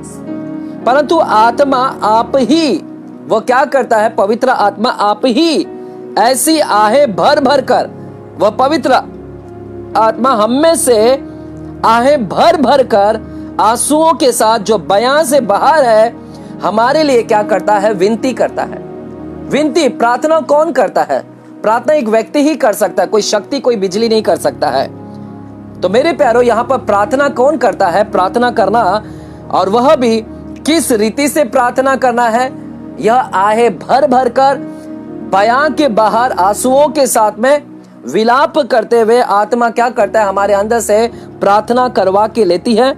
परंतु आत्मा आप ही, वो क्या करता है? पवित्र आत्मा आप ही ऐसी आहें भर भर कर, वह पवित्र आत्मा हम में से आहें भर भर कर आंसुओं के साथ जो बयां से बाहर है, हमारे लिए क्या करता है? विनती करता है। विनती, प्रार्थना कौन करता है? प्रार्थना एक व्यक्ति ही कर सकता है, कोई शक्ति, कोई बिजली नहीं कर सकता है। तो मेरे प्यारो, यहां पर प्रार्थना कौन करता है? प्रार्थना करना, और वह भी किस रीति से प्रार्थना करना है? यह आहे भर भर कर बयां के बाहर आंसुओं के साथ में विलाप करते हुए आत्मा क्या करता है? हमारे अंदर से प्रार्थना करवा के लेती है।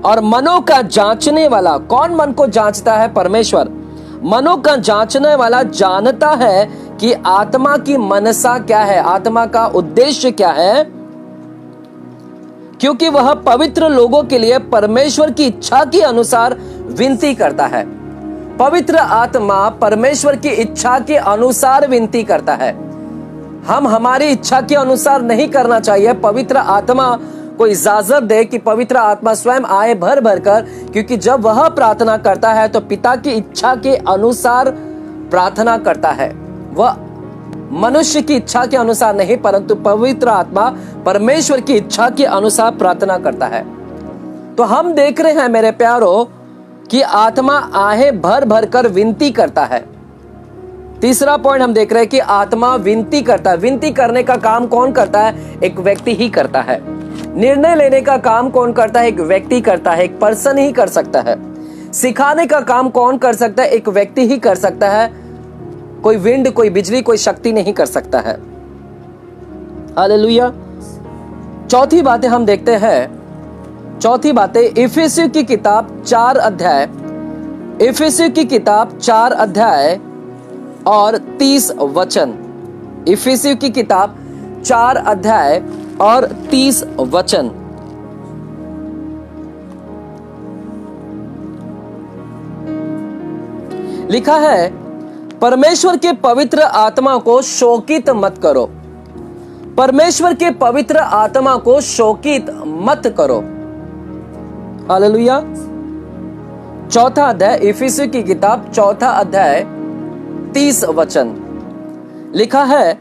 और मनों का जांचने वाला, कौन मन को जांचता है? परमेश्वर। मनों का जांचने वाला जानता है कि आत्मा की मनसा क्या है, आत्मा का उद्देश्य क्या है, क्योंकि वह पवित्र लोगों के लिए परमेश्वर की इच्छा के अनुसार विनती करता है। पवित्र आत्मा परमेश्वर की इच्छा के अनुसार विनती करता है। हम हमारी इच्छा के अनुसार नहीं करना चाहिए। पवित्र आत्मा को इजाजत दे कि पवित्र आत्मा स्वयं आए भर भर कर, क्योंकि जब वह प्रार्थना करता है तो पिता की इच्छा के अनुसार प्रार्थना करता है। वह मनुष्य की इच्छा के अनुसार नहीं, परंतु पवित्र आत्मा परमेश्वर की इच्छा के अनुसार प्रार्थना करता है। तो हम देख रहे हैं मेरे प्यारो कि आत्मा आहें भर भर कर विनती करता है। तीसरा पॉइंट हम देख रहे हैं कि आत्मा विनती करता है। विनती करने का काम कौन करता है? एक व्यक्ति ही करता है। निर्णय लेने का काम कौन करता है? एक व्यक्ति करता है, एक पर्सन ही कर सकता है। सिखाने का काम कौन कर सकता है? एक व्यक्ति ही कर सकता है। कोई विंड, कोई बिजली, कोई शक्ति नहीं कर सकता है। हालेलुया। चौथी बातें हम देखते हैं। चौथी बातें इफिसियों की किताब 4 अध्याय, इफिसियों की किताब 4 अध्याय और 30 वचन। इफिसियों की किताब 4 अध्याय और 30 वचन लिखा है, परमेश्वर के पवित्र आत्मा को शोकित मत करो। परमेश्वर के पवित्र आत्मा को शोकित मत करो। हालेलुया। चौथा अध्याय, इफिसियों की किताब 4 अध्याय 30 वचन लिखा है,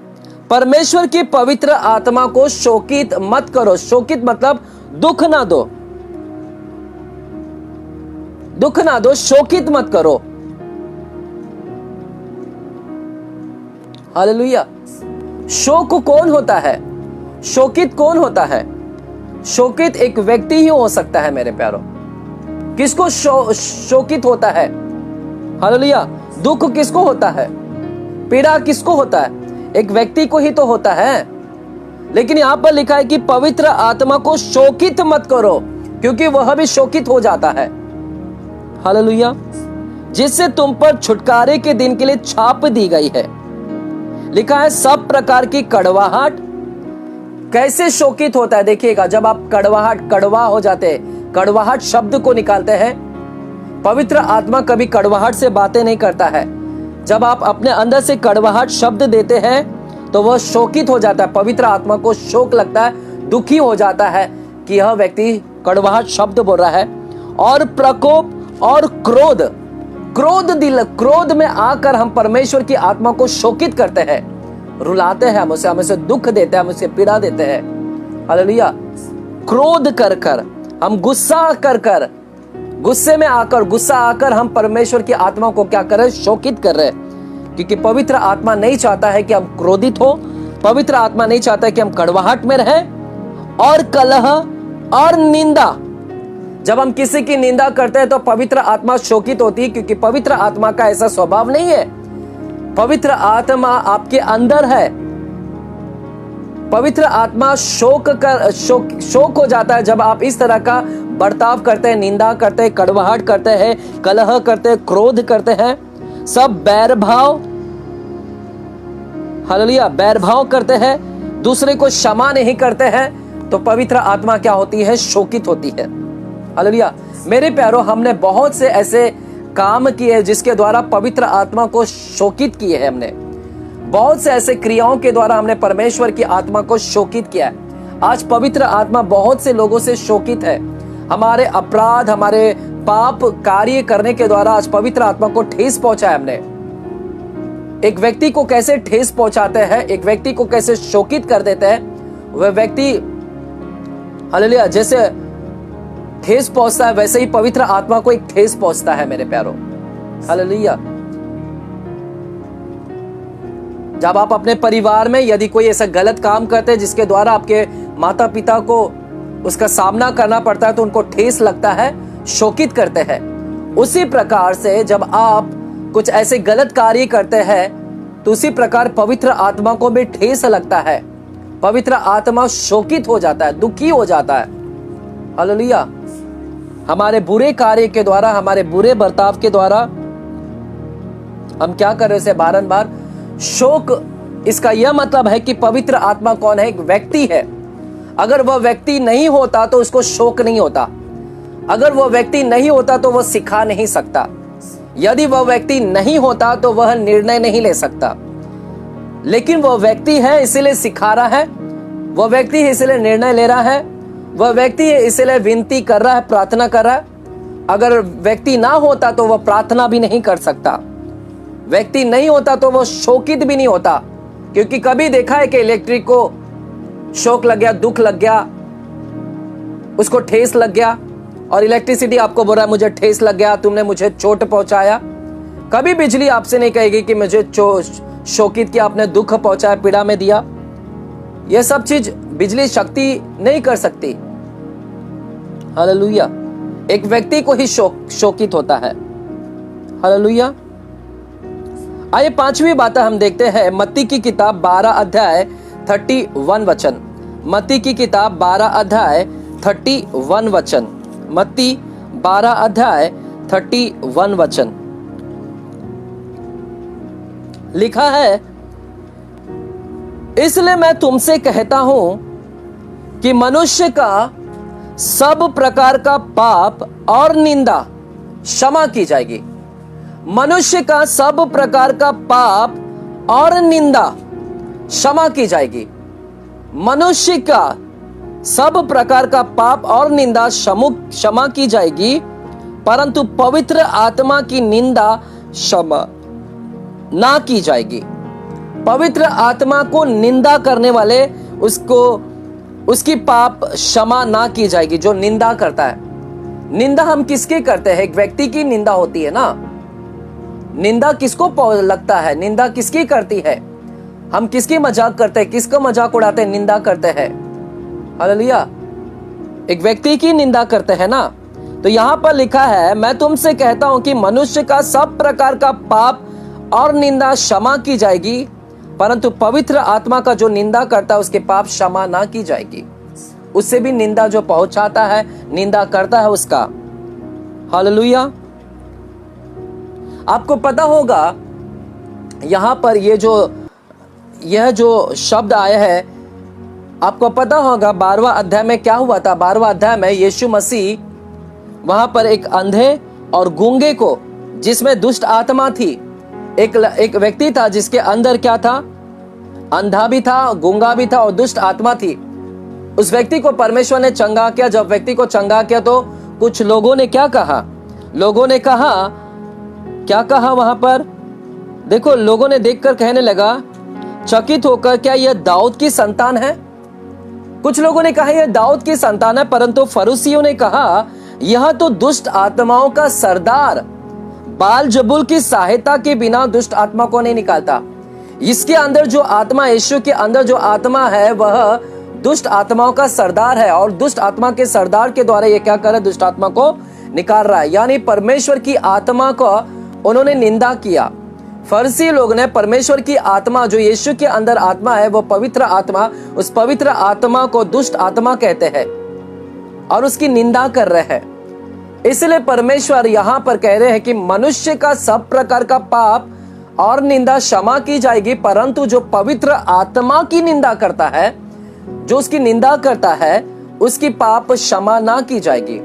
परमेश्वर की पवित्र आत्मा को शोकित मत करो। शोकित मतलब दुख ना दो, दुख ना दो, शोकित मत करो। हालेलुया। शोक कौन होता है? शोकित कौन होता है? शोकित एक व्यक्ति ही हो सकता है मेरे प्यारो। किसको शोकित होता है? हालेलुया। दुख किसको होता है? पीड़ा किसको होता है? एक व्यक्ति को ही तो होता है। लेकिन यहां पर लिखा है कि पवित्र आत्मा को शोकित मत करो, क्योंकि वह भी शोकित हो जाता है। हालेलुया। जिससे तुम पर छुटकारे के दिन के लिए छाप दी गई है। लिखा है सब प्रकार की कड़वाहट। कैसे शोकित होता है देखिएगा, जब आप कड़वा हो जाते हैं, कड़वाहट शब्द को निकालते हैं। पवित्र आत्मा कभी कड़वाहट से बातें नहीं करता है। जब आप अपने अंदर से कड़वाहट शब्द देते हैं तो वह शोकित हो जाता है। पवित्र आत्मा को शोक लगता है, दुखी हो जाता है कि यह व्यक्ति कड़वाहट शब्द बोल रहा है। और प्रकोप और क्रोध में आकर हम परमेश्वर की आत्मा को शोकित करते हैं, रुलाते हैं, हम उसे दुख देते हैं, हम उसे पीड़ा देते हैं। हालेलुया। क्रोध कर हम गुस्सा आकर हम परमेश्वर की आत्मा को क्या कर रहे हैं? शोकित कर रहे हैं। क्योंकि पवित्र आत्मा नहीं चाहता है कि हम क्रोधित हो, पवित्र आत्मा नहीं चाहता है कि हम कड़वाहट में रहें। और कलह और निंदा, जब हम किसी की निंदा करते हैं तो पवित्र आत्मा शोकित होती है, क्योंकि पवित्र आत्मा का ऐसा स्वभाव नहीं है। पवित्र आत्मा आपके अंदर है। पवित्र आत्मा शोक हो जाता है जब आप इस तरह का बर्ताव करते हैं, निंदा करते हैं, कड़वाहट करते हैं, कलह करते हैं, क्रोध करते हैं, सब बैर भाव, हालेलुया, बैर भाव करते हैं, दूसरे को क्षमा नहीं करते हैं, तो पवित्र आत्मा क्या होती है? शोकित होती है। हालेलुया। मेरे प्यारों, हमने बहुत से ऐसे काम किए जिसके द्वारा पवित्र आत्मा को शोकित किए हैं। हमने बहुत से ऐसे क्रियाओं के द्वारा हमने परमेश्वर की आत्मा को शोकित किया है। आज पवित्र आत्मा बहुत से लोगों से शोकित है। हमारे अपराध, हमारे पाप कार्य करने के द्वारा आज पवित्र आत्मा को ठेस पहुंचा है हमने। एक व्यक्ति को कैसे ठेस पहुंचाते हैं, एक व्यक्ति को कैसे शोकित कर देते हैं, वह व्यक्ति हालेलुया जैसे ठेस पहुंचता है, वैसे ही पवित्र आत्मा को एक ठेस पहुंचता है मेरे प्यारों। हालेलुया। जब आप अपने परिवार में यदि कोई ऐसा गलत काम करते हैं जिसके द्वारा आपके माता पिता को उसका सामना करना पड़ता है, तो उनको ठेस लगता है, शोकित करते हैं। उसी प्रकार से जब आप कुछ ऐसे गलत कार्य करते हैं तो उसी प्रकार पवित्र आत्मा को भी ठेस लगता है। पवित्र आत्मा शोकित हो जाता है, दुखी हो जाता है। हालेलुया। हमारे बुरे कार्य के द्वारा, हमारे बुरे बर्ताव के द्वारा हम क्या कर रहे हैं? बारंबार शोक। इसका यह मतलब है कि पवित्र आत्मा कौन है? एक व्यक्ति है। अगर वह व्यक्ति नहीं होता तो उसको शोक नहीं होता। अगर वह व्यक्ति नहीं होता तो वह सिखा नहीं सकता। यदि वह व्यक्ति नहीं होता तो वह निर्णय नहीं ले सकता। लेकिन वह व्यक्ति है इसीलिए सिखा रहा है, वह व्यक्ति है इसीलिए निर्णय ले रहा है, वह व्यक्ति है इसलिए विनती कर रहा है, प्रार्थना कर रहा है। अगर व्यक्ति ना होता तो वह प्रार्थना भी नहीं कर सकता। व्यक्ति नहीं होता तो वह शोकित भी नहीं होता। क्योंकि कभी देखा है कि इलेक्ट्रिक को शौक लग गया, दुख लग गया, उसको ठेस लग गया, और इलेक्ट्रिसिटी आपको बोल रहा है मुझे ठेस लग गया, तुमने मुझे चोट पहुंचाया। कभी बिजली आपसे नहीं कहेगी कि मुझे शोकित किया, आपने दुख पहुंचाया, पीड़ा में दिया। यह सब चीज बिजली शक्ति नहीं कर सकती। हालेलुया। एक व्यक्ति को ही शोकित होता है। हालेलुया। आइए पांचवी बात हम देखते हैं, मत्ती की किताब 12 अध्याय 31 वचन। मत्ती की किताब 12 अध्याय 31 वचन। मत्ती 12 अध्याय 31 वचन लिखा है, इसलिए मैं तुमसे कहता हूं कि मनुष्य का सब प्रकार का पाप और निंदा क्षमा की जाएगी। मनुष्य का सब प्रकार का पाप और निंदा क्षमा की जाएगी। मनुष्य का सब प्रकार का पाप और निंदा क्षमा की जाएगी, परंतु पवित्र आत्मा की निंदा क्षमा ना की जाएगी। पवित्र आत्मा को निंदा करने वाले उसकी पाप क्षमा ना की जाएगी। जो निंदा करता है, निंदा हम किसकी करते हैं? एक व्यक्ति की निंदा होती है ना। निंदा किसको लगता है? निंदा किसकी करती है? हम किसकी मजाक करते हैं? किसका मजाक उड़ाते हैं? निंदा करते हैं। हालेलुया। एक व्यक्ति की निंदा करते हैं ना। तो यहां पर लिखा है, मैं तुमसे कहता हूं कि मनुष्य का सब प्रकार का पाप और निंदा क्षमा की जाएगी, परंतु पवित्र आत्मा का जो निंदा करता है उसके पाप क्षमा ना की जाएगी। उससे भी निंदा जो पहुंचाता है, निंदा करता है उसका। हालेलुया। आपको पता होगा यहां पर यह जो शब्द आया है, आपको पता होगा 12वां अध्याय में क्या हुआ था। 12वां अध्याय में यीशु मसीह वहां पर एक अंधे और गूंगे को, जिसमें दुष्ट आत्मा थी, एक व्यक्ति था जिसके अंदर क्या था, अंधा भी था, गूंगा भी था और दुष्ट आत्मा थी। उस व्यक्ति को परमेश्वर ने चंगा किया। जब व्यक्ति को चंगा किया तो कुछ लोगों ने क्या कहा, लोगों ने कहा, क्या कहा वहां पर देखो, लोगों ने देखकर कहने लगा चकित होकर, क्या यह दाऊद की संतान है? कुछ लोगों ने कहा यह दाऊद की संतान है, परंतु फरीसियों ने कहा यह तो दुष्ट आत्माओं का सरदार बालजबूल की सहायता के बिना दुष्ट आत्मा को नहीं निकालता। इसके अंदर जो आत्मा, यीशु के अंदर जो आत्मा है वह दुष्ट आत्माओं का सरदार है और दुष्ट आत्मा के सरदार के द्वारा ये क्या कर रहा है, दुष्ट आत्मा को निकाल रहा है। यानी परमेश्वर की आत्मा को उन्होंने निंदा किया। फरीसी लोग ने परमेश्वर की आत्मा, जो यीशु के अंदर आत्मा है, वो पवित्र आत्मा, उस पवित्र आत्मा को दुष्ट आत्मा कहते हैं और उसकी निंदा कर रहे हैं। इसलिए परमेश्वर यहां पर कह रहे हैं कि मनुष्य का सब प्रकार का पाप और निंदा क्षमा की जाएगी, परंतु जो पवित्र आत्मा की निंदा करता है, जो उसकी निंदा करता है, उसकी पाप क्षमा ना की जाएगी।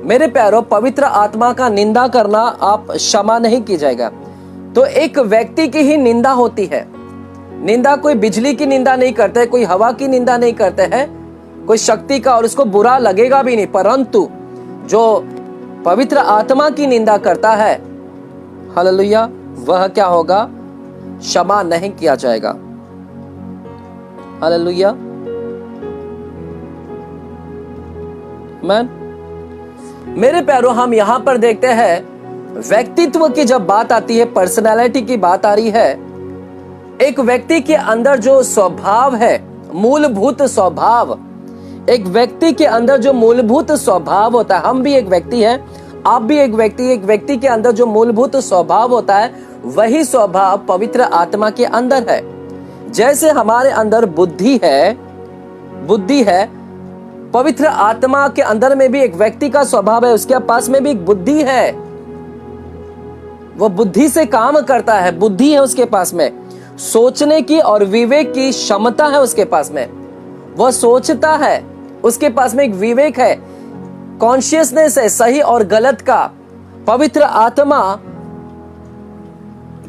मेरे प्यारों, पवित्र आत्मा का निंदा करना आप क्षमा नहीं की जाएगा। तो एक व्यक्ति की ही निंदा होती है। निंदा कोई बिजली की निंदा नहीं करते, कोई हवा की निंदा नहीं करते हैं, कोई शक्ति का, और उसको बुरा लगेगा भी नहीं। परंतु जो पवित्र आत्मा की निंदा करता है, हालेलुया, वह क्या होगा, क्षमा नहीं किया जाएगा। Hallelujah, man. मेरे प्यारों, हम यहां पर देखते हैं व्यक्तित्व की जब बात आती है, पर्सनालिटी की बात आ रही है, एक व्यक्ति के अंदर जो स्वभाव है, मूलभूत स्वभाव, एक व्यक्ति के अंदर जो मूलभूत स्वभाव होता है, हम भी एक व्यक्ति हैं, आप भी एक व्यक्ति के अंदर जो मूलभूत स्वभाव होता है, वही स्वभाव पवित्र आत्मा के अंदर है। जैसे हमारे अंदर बुद्धि है, पवित्र आत्मा के अंदर में भी एक व्यक्ति का स्वभाव है, उसके पास में भी एक बुद्धि है, वो बुद्धि से काम करता है, बुद्धि है उसके पास में, सोचने की और विवेक की क्षमता है उसके पास में, वह सोचता है, उसके पास में एक विवेक है, कॉन्शियसनेस है सही और गलत का। पवित्र आत्मा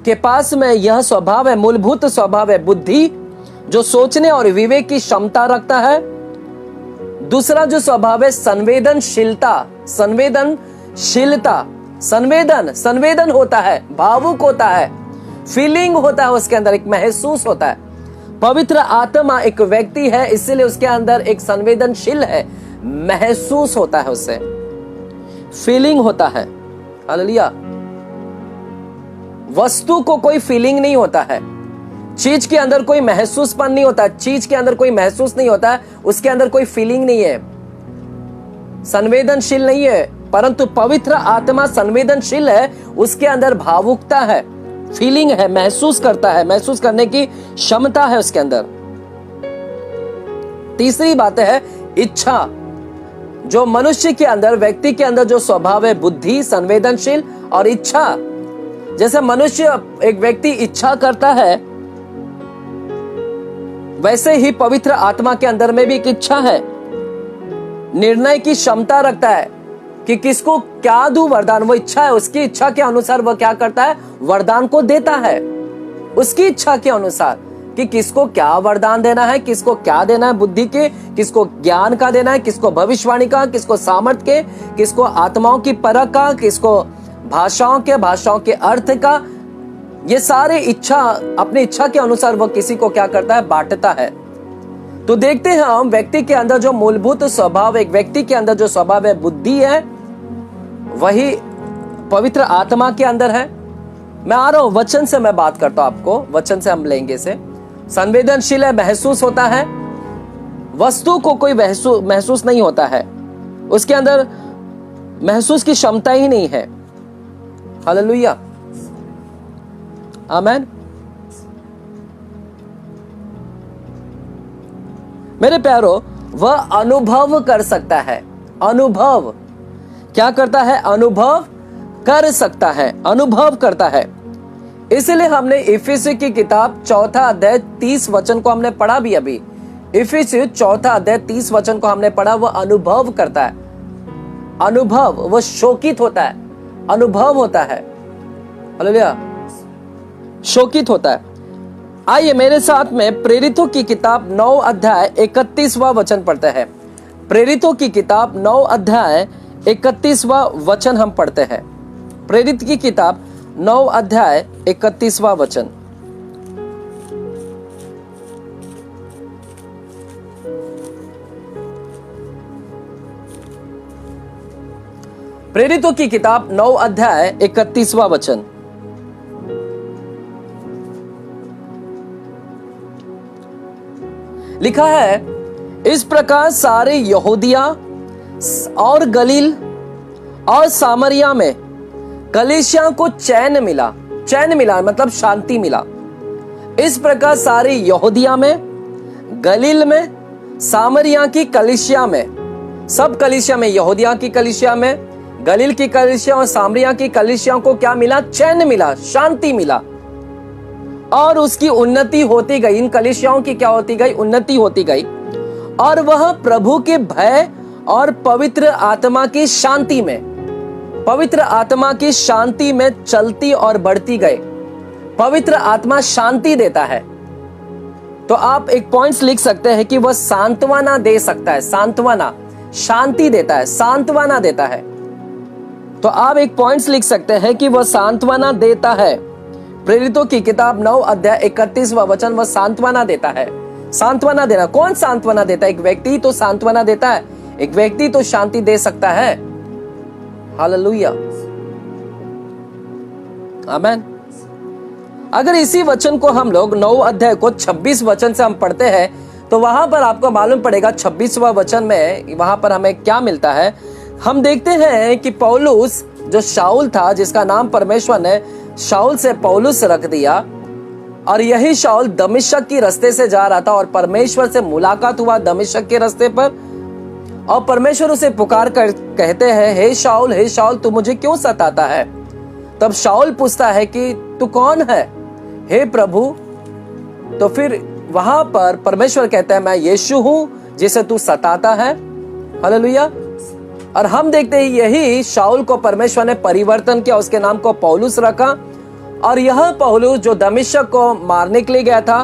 के पास में यह स्वभाव है, मूलभूत स्वभाव है, बुद्धि, जो सोचने और विवेक की क्षमता रखता है। दूसरा जो स्वभाव है संवेदनशीलता, संवेदन होता है, भावुक होता है, फीलिंग होता है उसके अंदर, एक महसूस होता है। पवित्र आत्मा एक व्यक्ति है, इसलिए उसके अंदर एक संवेदनशील है, महसूस होता है, उससे फीलिंग होता है। हालेलुया। वस्तु को कोई फीलिंग नहीं होता है, चीज के अंदर कोई महसूसपन नहीं होता, चीज के अंदर कोई महसूस नहीं होता है, उसके अंदर कोई फीलिंग नहीं है, संवेदनशील नहीं है। परंतु पवित्र आत्मा संवेदनशील है, उसके अंदर भावुकता है, फीलिंग है, महसूस करता है, महसूस करने की क्षमता है उसके अंदर। तीसरी बात है इच्छा। जो मनुष्य के अंदर, व्यक्ति के अंदर जो स्वभाव है, बुद्धि, संवेदनशील और इच्छा। जैसे मनुष्य, एक व्यक्ति इच्छा करता है, वैसे ही पवित्र आत्मा के अंदर में भी एक इच्छा है, निर्णय की क्षमता रखता है कि किसको क्या दूं वरदान। वो इच्छा है, उसकी इच्छा के अनुसार वह क्या करता है, वरदान को देता है, उसकी इच्छा के अनुसार कि किसको क्या वरदान देना है, किसको क्या देना है, बुद्धि के, किसको ज्ञान का देना है, किसको भविष्यवाणी का, किसको सामर्थ के, किसको आत्माओं की परख का, किसको भाषाओं के अर्थ का। ये सारे इच्छा, अपनी इच्छा के अनुसार वो किसी को क्या करता है, बांटता है। तो देखते हैं हम व्यक्ति के अंदर जो मूलभूत स्वभाव, एक व्यक्ति के अंदर जो स्वभाव है, बुद्धि है, वही पवित्र आत्मा के अंदर है। मैं आ रहा हूं, वचन से मैं बात करता हूं आपको, वचन से हम लेंगे इसे। संवेदनशील है, महसूस होता है, वस्तु को कोई महसूस नहीं होता है, उसके अंदर महसूस की क्षमता ही नहीं है। हालेलुया, आमेन। मेरे प्यारो, वह अनुभव कर सकता है। अनुभव क्या करता है? अनुभव कर सकता है, अनुभव करता है। इसलिए हमने इफिसियों की किताब 4 अध्याय 30 वचन को हमने पढ़ा भी अभी। इफिसियों 4 अध्याय 30 वचन को हमने पढ़ा। वह अनुभव करता है, अनुभव, वह शोकित होता है, अनुभव होता है। हालेलुया, शोकित होता है। आइए मेरे साथ में प्रेरितों की किताब 9 अध्याय 31वां वचन पढ़ते हैं। प्रेरितों की किताब 9 अध्याय 31वां वचन हम पढ़ते हैं। प्रेरित की किताब 9 अध्याय 31वां वचन। प्रेरितों की किताब 9 अध्याय 31वां वचन। लिखा है, इस प्रकार सारे यहूदिया और गलील और सामरिया में कलीसिया को चैन मिला। चैन मिला मतलब शांति मिला। इस प्रकार सारे यहूदिया में, गलील में, सामरिया की कलीसिया में, सब कलीसिया में, यहूदिया की कलीसिया में, गलील की कलीसिया और सामरिया की कलीसिया को क्या मिला? चैन मिला, शांति मिला। और उसकी उन्नति होती गई। इन कलीसियाओं की क्या होती गई? उन्नति होती गई। और वह प्रभु के भय और पवित्र आत्मा की शांति में, पवित्र आत्मा की शांति में चलती और बढ़ती गई। पवित्र आत्मा शांति देता है। तो आप एक पॉइंट्स लिख सकते हैं कि वह सांत्वना दे सकता है। सांत्वना, शांति देता है, सांत्वना देता है। तो आप एक पॉइंट्स लिख सकते हैं कि वह सांत्वना देता है। प्रेरितों की किताब 9 अध्याय 31वां वचन, वह सांत्वना देता है। सांत्वना देना, कौन सांत्वना देता है? एक व्यक्ति तो सांत्वना देता है, एक व्यक्ति तो शांति दे सकता है। हालेलुया, आमेन। अगर इसी वचन को हम लोग 9 अध्याय को 26 वचन से हम पढ़ते हैं तो वहां पर आपको मालूम पड़ेगा 26वां वचन में वहां पर हमें क्या मिलता है। हम देखते हैं कि पौलुस जो शाऊल था, जिसका नाम परमेश्वर ने शाऊल से पौलुस रख दिया, और यही शाऊल दमिश्क की रास्ते से जा रहा था और परमेश्वर से मुलाकात हुआ दमिश्क के रास्ते पर। और परमेश्वर उसे पुकार कर कहते हैं, हे शाऊल तू मुझे क्यों सताता है? तब शाऊल पूछता है कि तू कौन है हे प्रभु? तो फिर वहां पर परमेश्वर कहता है, मैं यीशु हूं जिसे तू सताता है। हालेलुया। और हम देखते हैं यही शाऊल को परमेश्वर ने परिवर्तन किया, उसके नाम को पौलुस रखा। और यह पौलुस जो दमिश्क को मारने के लिए गया था,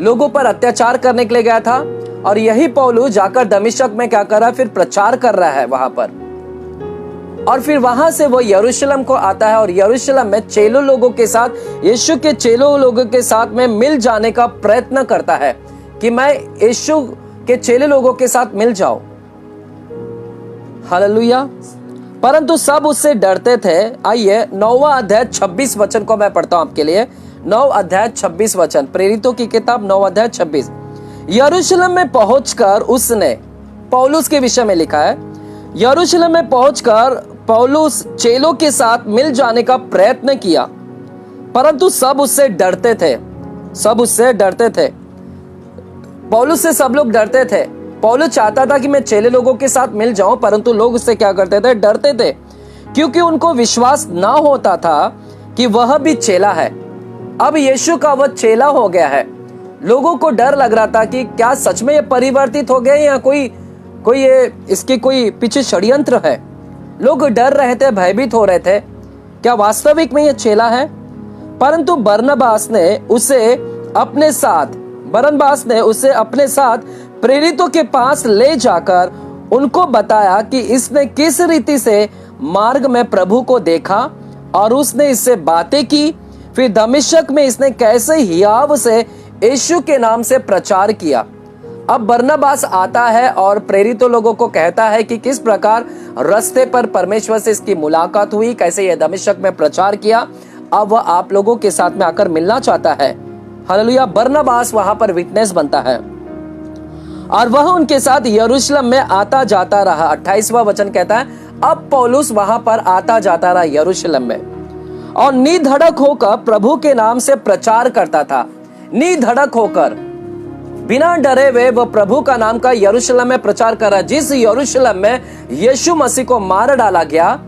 लोगों पर अत्याचार करने के लिए गया था, और यही पौलुस जाकर दमिश्क में क्या कर रहा है? फिर प्रचार कर रहा है वहां पर। और फिर वहां से वो यरूशलेम को आता है और यरूशलेम में चेलों लोगों के साथ, यीशु के चेलों लोगों के साथ में मिल जाने का प्रयत्न करता है कि मैं यीशु के चेलों लोगों के साथ मिल जाऊं। हालेलुया। परंतु सब उससे डरते थे। आइए 9वां अध्याय 26 वचन को मैं पढ़ता हूं आपके लिए। 9 अध्याय 26 वचन, प्रेरितों की किताब 9 अध्याय 26। यरूशलेम में पहुंचकर उसने, पौलुस के विषय में लिखा है, यरूशलेम में पहुंचकर पौलुस चेलों के साथ मिल जाने का प्रयत्न किया, परंतु सब उससे डरते थे। सब उससे डरते थे। पौलुस से सब लोग डरते थे। पौलुस चाहता था कि मैं चेले लोगों के साथ मिल जाऊं, परंतु लोग उससे क्या करते थे? डरते थे, क्योंकि उनको विश्वास ना होता था कि वह भी चेला है। अब यीशु का वह चेला हो गया है। लोगों को डर लग रहा था कि क्या सच में ये परिवर्तित हो गए या कोई ये इसके कोई पीछे षड्यंत्र है। लोग डर रहे थे, भयभीत हो रहे थे, क्या वास्तविक में ये चेला है? परंतु बरनबास ने उसे अपने साथ प्रेरितों के पास ले जाकर उनको बताया कि इसने किस रीति से मार्ग में प्रभु को देखा और उसने इससे बातें की। फिर दमिश्क में इसने कैसे हियाव से यीशु के नाम से प्रचार किया। अब बरनबास आता है और प्रेरितों लोगों को कहता है कि किस प्रकार रास्ते पर परमेश्वर से इसकी मुलाकात हुई, कैसे यह दमिश्क में प्रचार किया। अब वह आप लोगों के साथ में आकर मिलना चाहता है। हालेलुया। बरनबास वहां पर विटनेस बनता है और वह उनके साथ यरूशलेम में आता जाता रहा। 28वां वचन कहता है, अब पौलुस वहां पर आता जाता रहा यरूशलेम में और निधड़क होकर प्रभु के नाम से प्रचार करता था। निधड़क होकर, बिना डरे हुए वो प्रभु का नाम का यरूशलेम में प्रचार कर रहा है। जिस यरूशलेम में यीशु मसीह को मार डाला गया,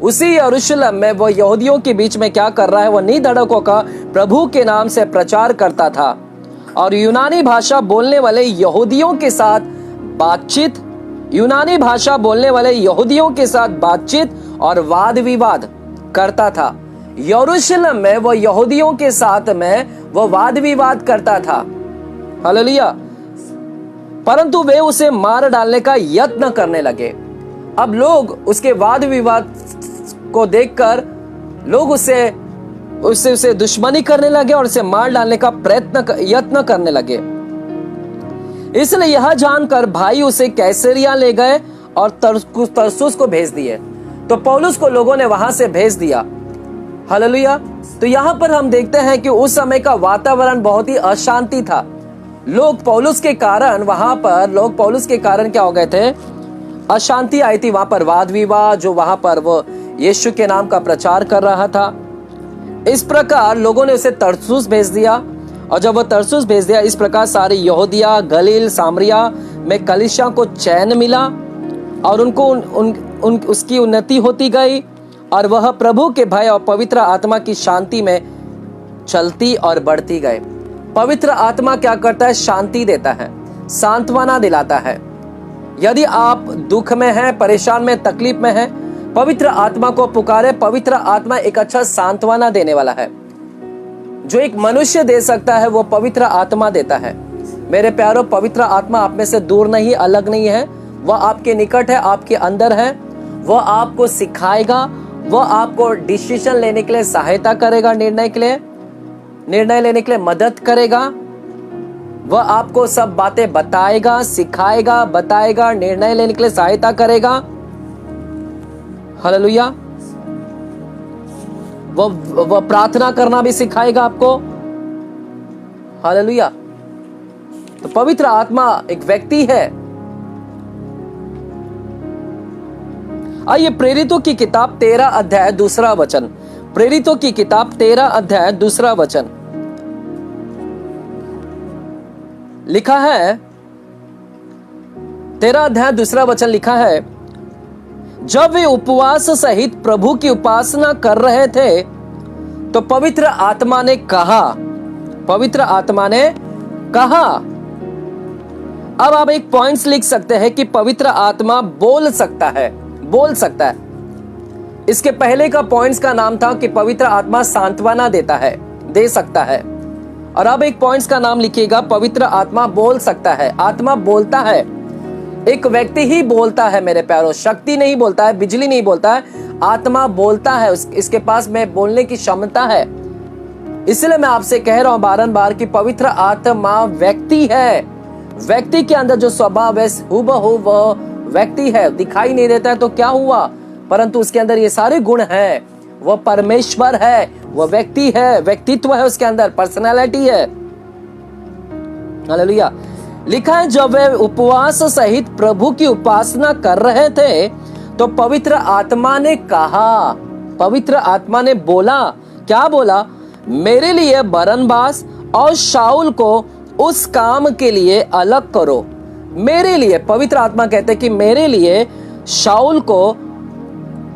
उसी यरूशलेम में वो यहूदियों के बीच में क्या कर रहा है? वो निधड़कों का प्रभु के नाम से प्रचार करता था और यूनानी भाषा बोलने वाले यहूदियों के साथ बातचीत और वाद विवाद करता था। यरूशलेम में वो यहूदियों के साथ में वो वाद विवाद करता था। हालेलुया। परंतु वे उसे मार डालने का यत्न करने लगे। अब लोग उसके वाद विवाद को देखकर लोग उसे दुश्मनी करने लगे और उसे मार डालने का यत्न करने लगे। इसलिए यह जानकर भाई उसे कैसरिया ले गए और तरसुस को भेज दिए। तो पौलुस को लोगों ने वहां से भेज दिया। हालेलुया। तो यहां पर हम देखते हैं कि उस समय का वातावरण बहुत ही अशांति था। लोग पौलुस के कारण क्या हो गए थे? अशांति आई थी। वहां पर वाद विवाद, जो वहां पर वो यीशु के नाम का प्रचार कर रहा था। इस प्रकार लोगों ने उसे तरसुस भेज दिया और जब वो तरसुस भेज दिया, इस प्रकार सारी यहूदिया, गलील, सामरिया में कलीसिया को चैन मिला और उनको उसकी उन्नति होती गई और वह प्रभु के भय और पवित्र आत्मा की शांति में चलती और बढ़ती गए। पवित्र आत्मा क्या करता है? शांति देता है, सांत्वना दिलाता है। यदि आप दुख में हैं, परेशान में, तकलीफ में हैं, पवित्र आत्मा को पुकारे। पवित्र आत्मा एक अच्छा सांत्वना देने वाला है। जो एक मनुष्य दे सकता है वो पवित्र आत्मा देता है। मेरे प्यारों, पवित्र आत्मा आप में से दूर नहीं, अलग नहीं है। वह आपके निकट है, आपके अंदर है। वह आपको सिखाएगा, वह आपको डिसीजन लेने के लिए सहायता करेगा, निर्णय लेने के लिए मदद करेगा। वह आपको सब बातें बताएगा, सिखाएगा, बताएगा, निर्णय लेने के लिए सहायता करेगा। हालेलुया। वह प्रार्थना करना भी सिखाएगा आपको। हालेलुया। तो पवित्र आत्मा एक व्यक्ति है। आइए प्रेरितों की किताब 13 अध्याय 2 वचन। प्रेरितों की किताब 13 अध्याय 2 वचन लिखा है। 13 अध्याय 2 वचन लिखा है, जब वे उपवास सहित प्रभु की उपासना कर रहे थे तो पवित्र आत्मा ने कहा। अब आप एक पॉइंट्स लिख सकते हैं कि पवित्र आत्मा बोल सकता है। इसके पहले का पॉइंट्स का नाम था कि पवित्र आत्मा सांत्वना दे सकता है। और अब एक पॉइंट्स का नाम लिखिएगा, पवित्र आत्मा बोल सकता है। आत्मा बोलता है। एक व्यक्ति ही बोलता है मेरे प्यारों। शक्ति नहीं बोलता है, बिजली नहीं बोलता है, आत्मा बोलता है। इसके पास में बोलने की क्षमता है। इसलिए मैं आपसे कह रहा हूं बारंबार कि पवित्र आत्मा व्यक्ति है। व्यक्ति के अंदर जो स्वभाव है हूबहू वह व्यक्ति है। दिखाई नहीं देता है तो क्या हुआ, परंतु उसके अंदर ये सारे गुण हैं। वह परमेश्वर है, वह व्यक्ति है, व्यक्तित्व है, उसके अंदर पर्सनालिटी है। हालेलुया। लिखा है, जब वे उपवास सहित प्रभु की उपासना कर रहे थे तो पवित्र आत्मा ने कहा, पवित्र आत्मा ने बोला। क्या बोला? मेरे लिए बरनबास और शाऊल को उस काम के लिए अलग करो। मेरे लिए, पवित्र आत्मा कहते कि मेरे लिए शाऊल को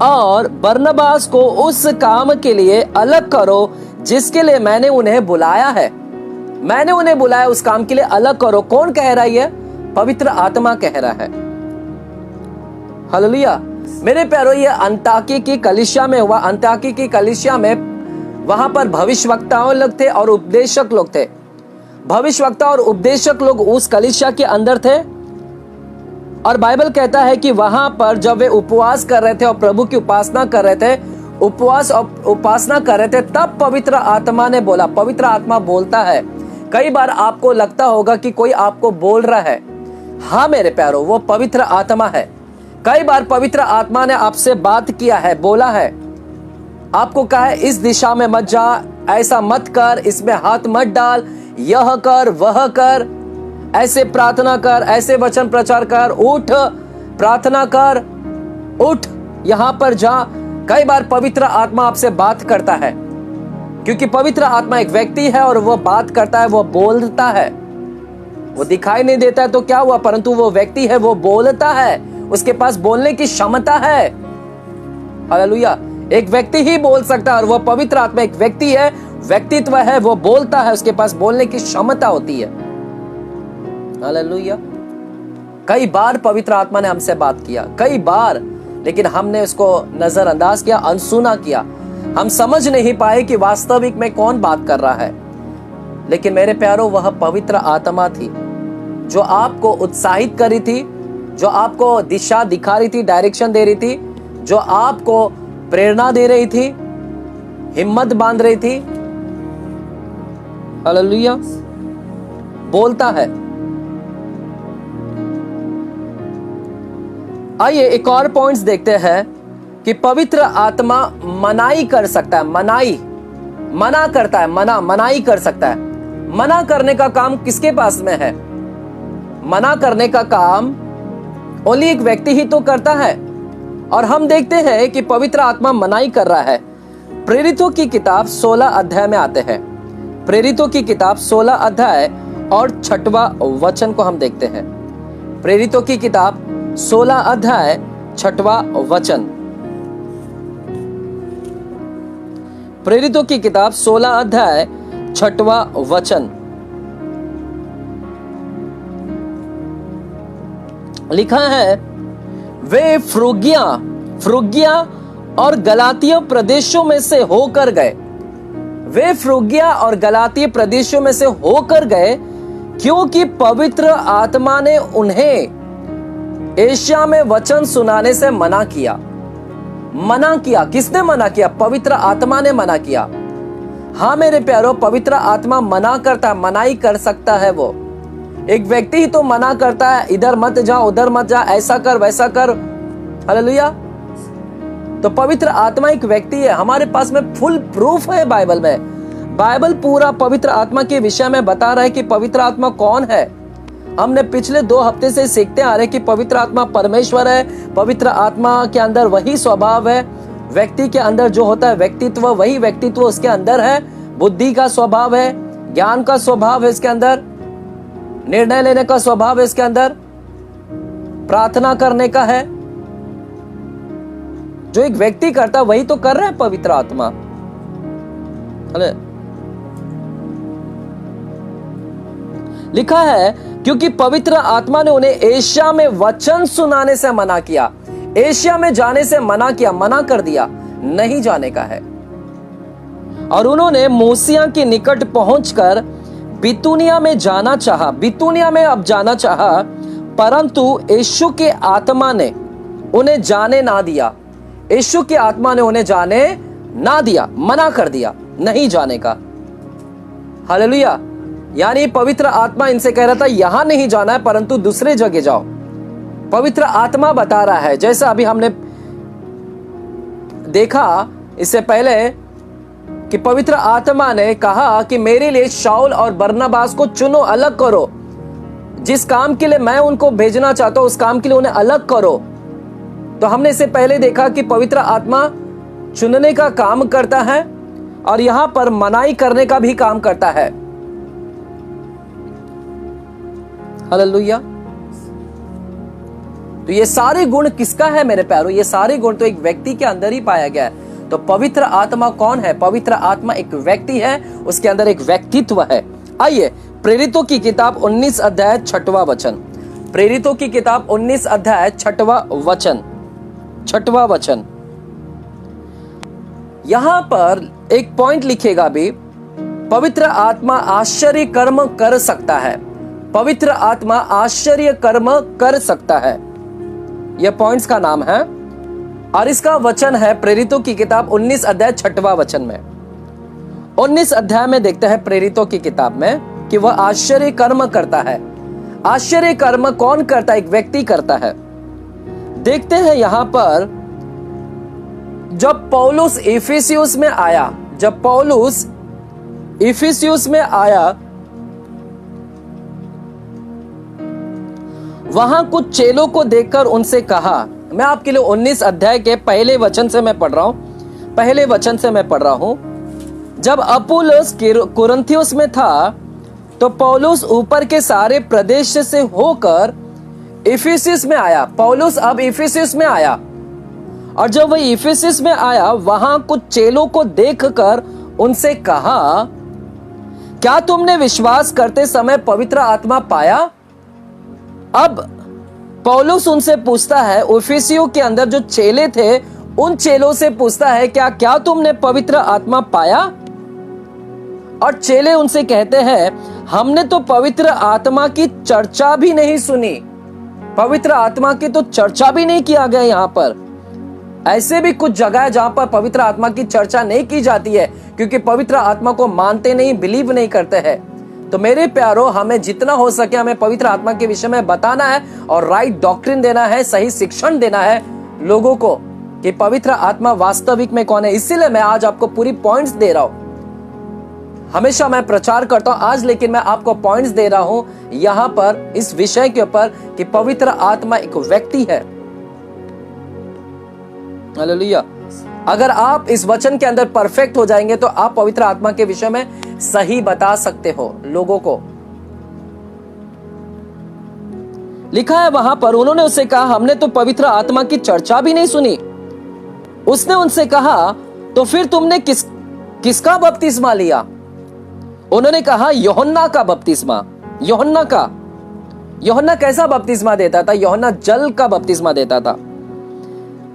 और बरनबास को उस काम के लिए अलग करो जिसके लिए मैंने उन्हें बुलाया है। मैंने उन्हें बुलाया, उस काम के लिए अलग करो। कौन कह रहा है? पवित्र आत्मा कह रहा है। हालेलुया। मेरे प्यारों, ये अंताकी की कलीसिया में हुआ। अंताकी की कलीसिया में वहां पर भविष्यवक्ताओं लोग थे और उपदेशक लोग थे। भविष्यवक्ता और उपदेशक लोग उस कलीसिया के अंदर थे और बाइबल कहता है कि वहां पर जब वे उपवास कर रहे थे और प्रभु की उपासना कर रहे थे, उपासना कर रहे थे, तब पवित्र आत्मा ने बोला। पवित्र आत्मा बोलता है। कई बार आपको लगता होगा कि कोई आपको बोल रहा है। हाँ मेरे प्यारों, वो पवित्र आत्मा है। कई बार पवित्र आत्मा ने आपसे बात किया है, बोला है, आपको कहा है इस दिशा में मत जा, ऐसा मत कर, इसमें हाथ मत डाल, यह कर, वह कर, ऐसे प्रार्थना कर, ऐसे वचन प्रचार कर, उठ प्रार्थना कर, उठ यहां पर जा। कई बार पवित्र आत्मा आपसे बात करता है, क्योंकि पवित्र आत्मा एक व्यक्ति है और वो बात करता है, वो बोलता है। वो दिखाई नहीं देता है तो क्या हुआ, परंतु वो व्यक्ति है, वो बोलता है, उसके पास बोलने की क्षमता है। हालेलुया। एक व्यक्ति ही बोल सकता है और वो पवित्र आत्मा एक व्यक्ति है, व्यक्तित्व है, वो बोलता है, उसके पास बोलने की क्षमता होती है। हालेलुया। कई बार पवित्र आत्मा ने हमसे बात किया, कई बार, लेकिन हमने उसको नजरअंदाज किया, अनसुना किया। हम समझ नहीं पाए कि वास्तविक में कौन बात कर रहा है। लेकिन मेरे प्यारों, वह पवित्र आत्मा थी जो आपको उत्साहित कर रही थी, जो आपको दिशा दिखा रही थी, डायरेक्शन दे रही थी, जो आपको प्रेरणा दे रही थी, हिम्मत बांध रही थी। हालेलुया। बोलता है। आइए एक और पॉइंट्स देखते हैं कि पवित्र आत्मा मनाई कर सकता है। मना करता है, मनाई कर सकता है। मना करने का काम किसके पास में है? मना करने का काम ओनली एक व्यक्ति ही तो करता है। और हम देखते हैं कि पवित्र आत्मा मनाई कर रहा है। प्रेरितों की किताब 16 अध्याय में आते हैं। प्रेरितों की किताब 16 अध्याय और 6वां वचन को हम देखते हैं। प्रेरितों की किताब 16 अध्याय 6वां वचन। प्रेरितों की किताब 16 अध्याय 6वां वचन लिखा है, वे फ्रुगिया और गलातिया प्रदेशों में से होकर गए। वे फ्रुगिया और गलातिया प्रदेशों में से होकर गए क्योंकि पवित्र आत्मा ने उन्हें एशिया में वचन सुनाने से मना किया। किसने मना किया? पवित्र आत्मा ने मना किया। हाँ मेरे प्यारों, पवित्र आत्मा मना करता है, मनाई कर सकता है। वो एक व्यक्ति ही तो मना करता है, इधर मत जा, उधर मत जा, ऐसा कर, वैसा कर। हालेलुया। तो पवित्र आत्मा एक व्यक्ति है। हमारे पास में फुल प्रूफ है बाइबल में। बाइबल पूरा पवित्र आत्मा के विषय में बता रहा है कि पवित्र आत्मा कौन है। हमने पिछले 2 हफ्ते से सीखते आ रहे कि पवित्र आत्मा परमेश्वर है। पवित्र आत्मा के अंदर वही स्वभाव है। व्यक्ति के अंदर जो होता है व्यक्तित्व, वही व्यक्तित्व उसके अंदर है। बुद्धि का स्वभाव है, ज्ञान का स्वभाव है इसके अंदर, निर्णय लेने का स्वभाव है इसके अंदर, प्रार्थना करने का है। जो एक व्यक्ति करता वही तो कर रहा है पवित्र आत्मा। लिखा है क्योंकि पवित्र आत्मा ने उन्हें एशिया में वचन सुनाने से मना किया। एशिया में जाने से मना किया, मना कर दिया, नहीं जाने का है। और उन्होंने मूसिया के निकट पहुंचकर बितूनिया में जाना चाहा, बितूनिया में अब जाना चाहा, परंतु यीशु के आत्मा ने उन्हें जाने ना दिया। यीशु की आत्मा ने उन्हें जाने ना दिया, मना कर दिया, नहीं जाने का। हालेलुया। यानी पवित्र आत्मा इनसे कह रहा था यहां नहीं जाना है, परंतु दूसरे जगह जाओ। पवित्र आत्मा बता रहा है, जैसा अभी हमने देखा इससे पहले कि पवित्र आत्मा ने कहा कि मेरे लिए शाऊल और बरनबास को चुनो, अलग करो। जिस काम के लिए मैं उनको भेजना चाहता हूं उस काम के लिए उन्हें अलग करो। तो हमने इससे पहले देखा कि पवित्र आत्मा चुनने का काम करता है और यहां पर मनाई करने का भी काम करता है। हालेलुया। तो ये सारे गुण किसका है मेरे प्यारों? ये सारे गुण तो एक व्यक्ति के अंदर ही पाया गया है। तो पवित्र आत्मा कौन है? पवित्र आत्मा एक व्यक्ति है, उसके अंदर एक व्यक्तित्व है। आइए प्रेरितों की किताब 19 अध्याय 6वां वचन। प्रेरितों की किताब 19 अध्याय 6वां वचन, 6वां वचन। यहां पर एक पॉइंट लिखेगा भी, पवित्र आत्मा आश्चर्य कर्म कर सकता है। पवित्र आत्मा आश्चर्य कर्म कर सकता है, यह पॉइंट्स का नाम है। और इसका वचन है प्रेरितों की किताब 19 अध्याय 6वां वचन में। 19 अध्याय में देखते हैं प्रेरितों की किताब में कि वह आश्चर्य कर्म करता है। आश्चर्य कर्म कौन करता है? एक व्यक्ति करता है। देखते हैं यहां पर, जब पौलुस इफिसियुस में आया, जब पौलुस इफिसियुस में आया, वहां कुछ चेलों को देखकर उनसे कहा, मैं आपके लिए 19 अध्याय के पहले वचन से मैं पढ़ रहा हूं, पहले वचन से मैं पढ़ रहा हूं। जब अपुल्लोस कुरिन्थियुस में था तो पौलुस ऊपर के सारे प्रदेश से होकर इफिसुस में आया। पौलुस अब इफिसुस में आया, और जब वह इफिसुस में आया, वहां कुछ चेलों को देखकर उनसे कहा, क्या तुमने विश्वास करते समय पवित्र आत्मा पाया? अब पौलुस उनसे पूछता है, इफिसियों के अंदर जो चेले थे उन चेलों से पूछता है, क्या तुमने पवित्र आत्मा पाया? और चेले उनसे कहते हैं, हमने तो पवित्र आत्मा की चर्चा भी नहीं सुनी। पवित्र आत्मा की तो चर्चा भी नहीं किया गया। यहाँ पर ऐसे भी कुछ जगह है जहां पर पवित्र आत्मा की चर्चा नहीं की जाती है, क्योंकि पवित्र आत्मा को मानते नहीं, बिलीव नहीं करते हैं। तो मेरे प्यारो, हमें जितना हो सके हमें पवित्र आत्मा के विषय में बताना है और राइट डॉक्ट्रिन देना है, सही शिक्षण देना है लोगों को कि पवित्र आत्मा वास्तविक में कौन है। इसीलिए मैं आज आपको पूरी पॉइंट्स दे रहा हूं। हमेशा मैं प्रचार करता हूं आज, लेकिन मैं आपको पॉइंट्स दे रहा हूं यहां पर इस विषय के ऊपर कि पवित्र आत्मा एक व्यक्ति है। हालेलुया। अगर आप इस वचन के अंदर परफेक्ट हो जाएंगे तो आप पवित्र आत्मा के विषय में सही बता सकते हो लोगों को। लिखा है वहां पर, उन्होंने उससे कहा, हमने तो पवित्र आत्मा की चर्चा भी नहीं सुनी। उसने उनसे कहा, तो फिर तुमने किसका बपतिस्मा लिया? उन्होंने कहा, यूहन्ना का बपतिस्मा। यूहन्ना कैसा बपतिस्मा देता था? यूहन्ना जल का बपतिस्मा देता था।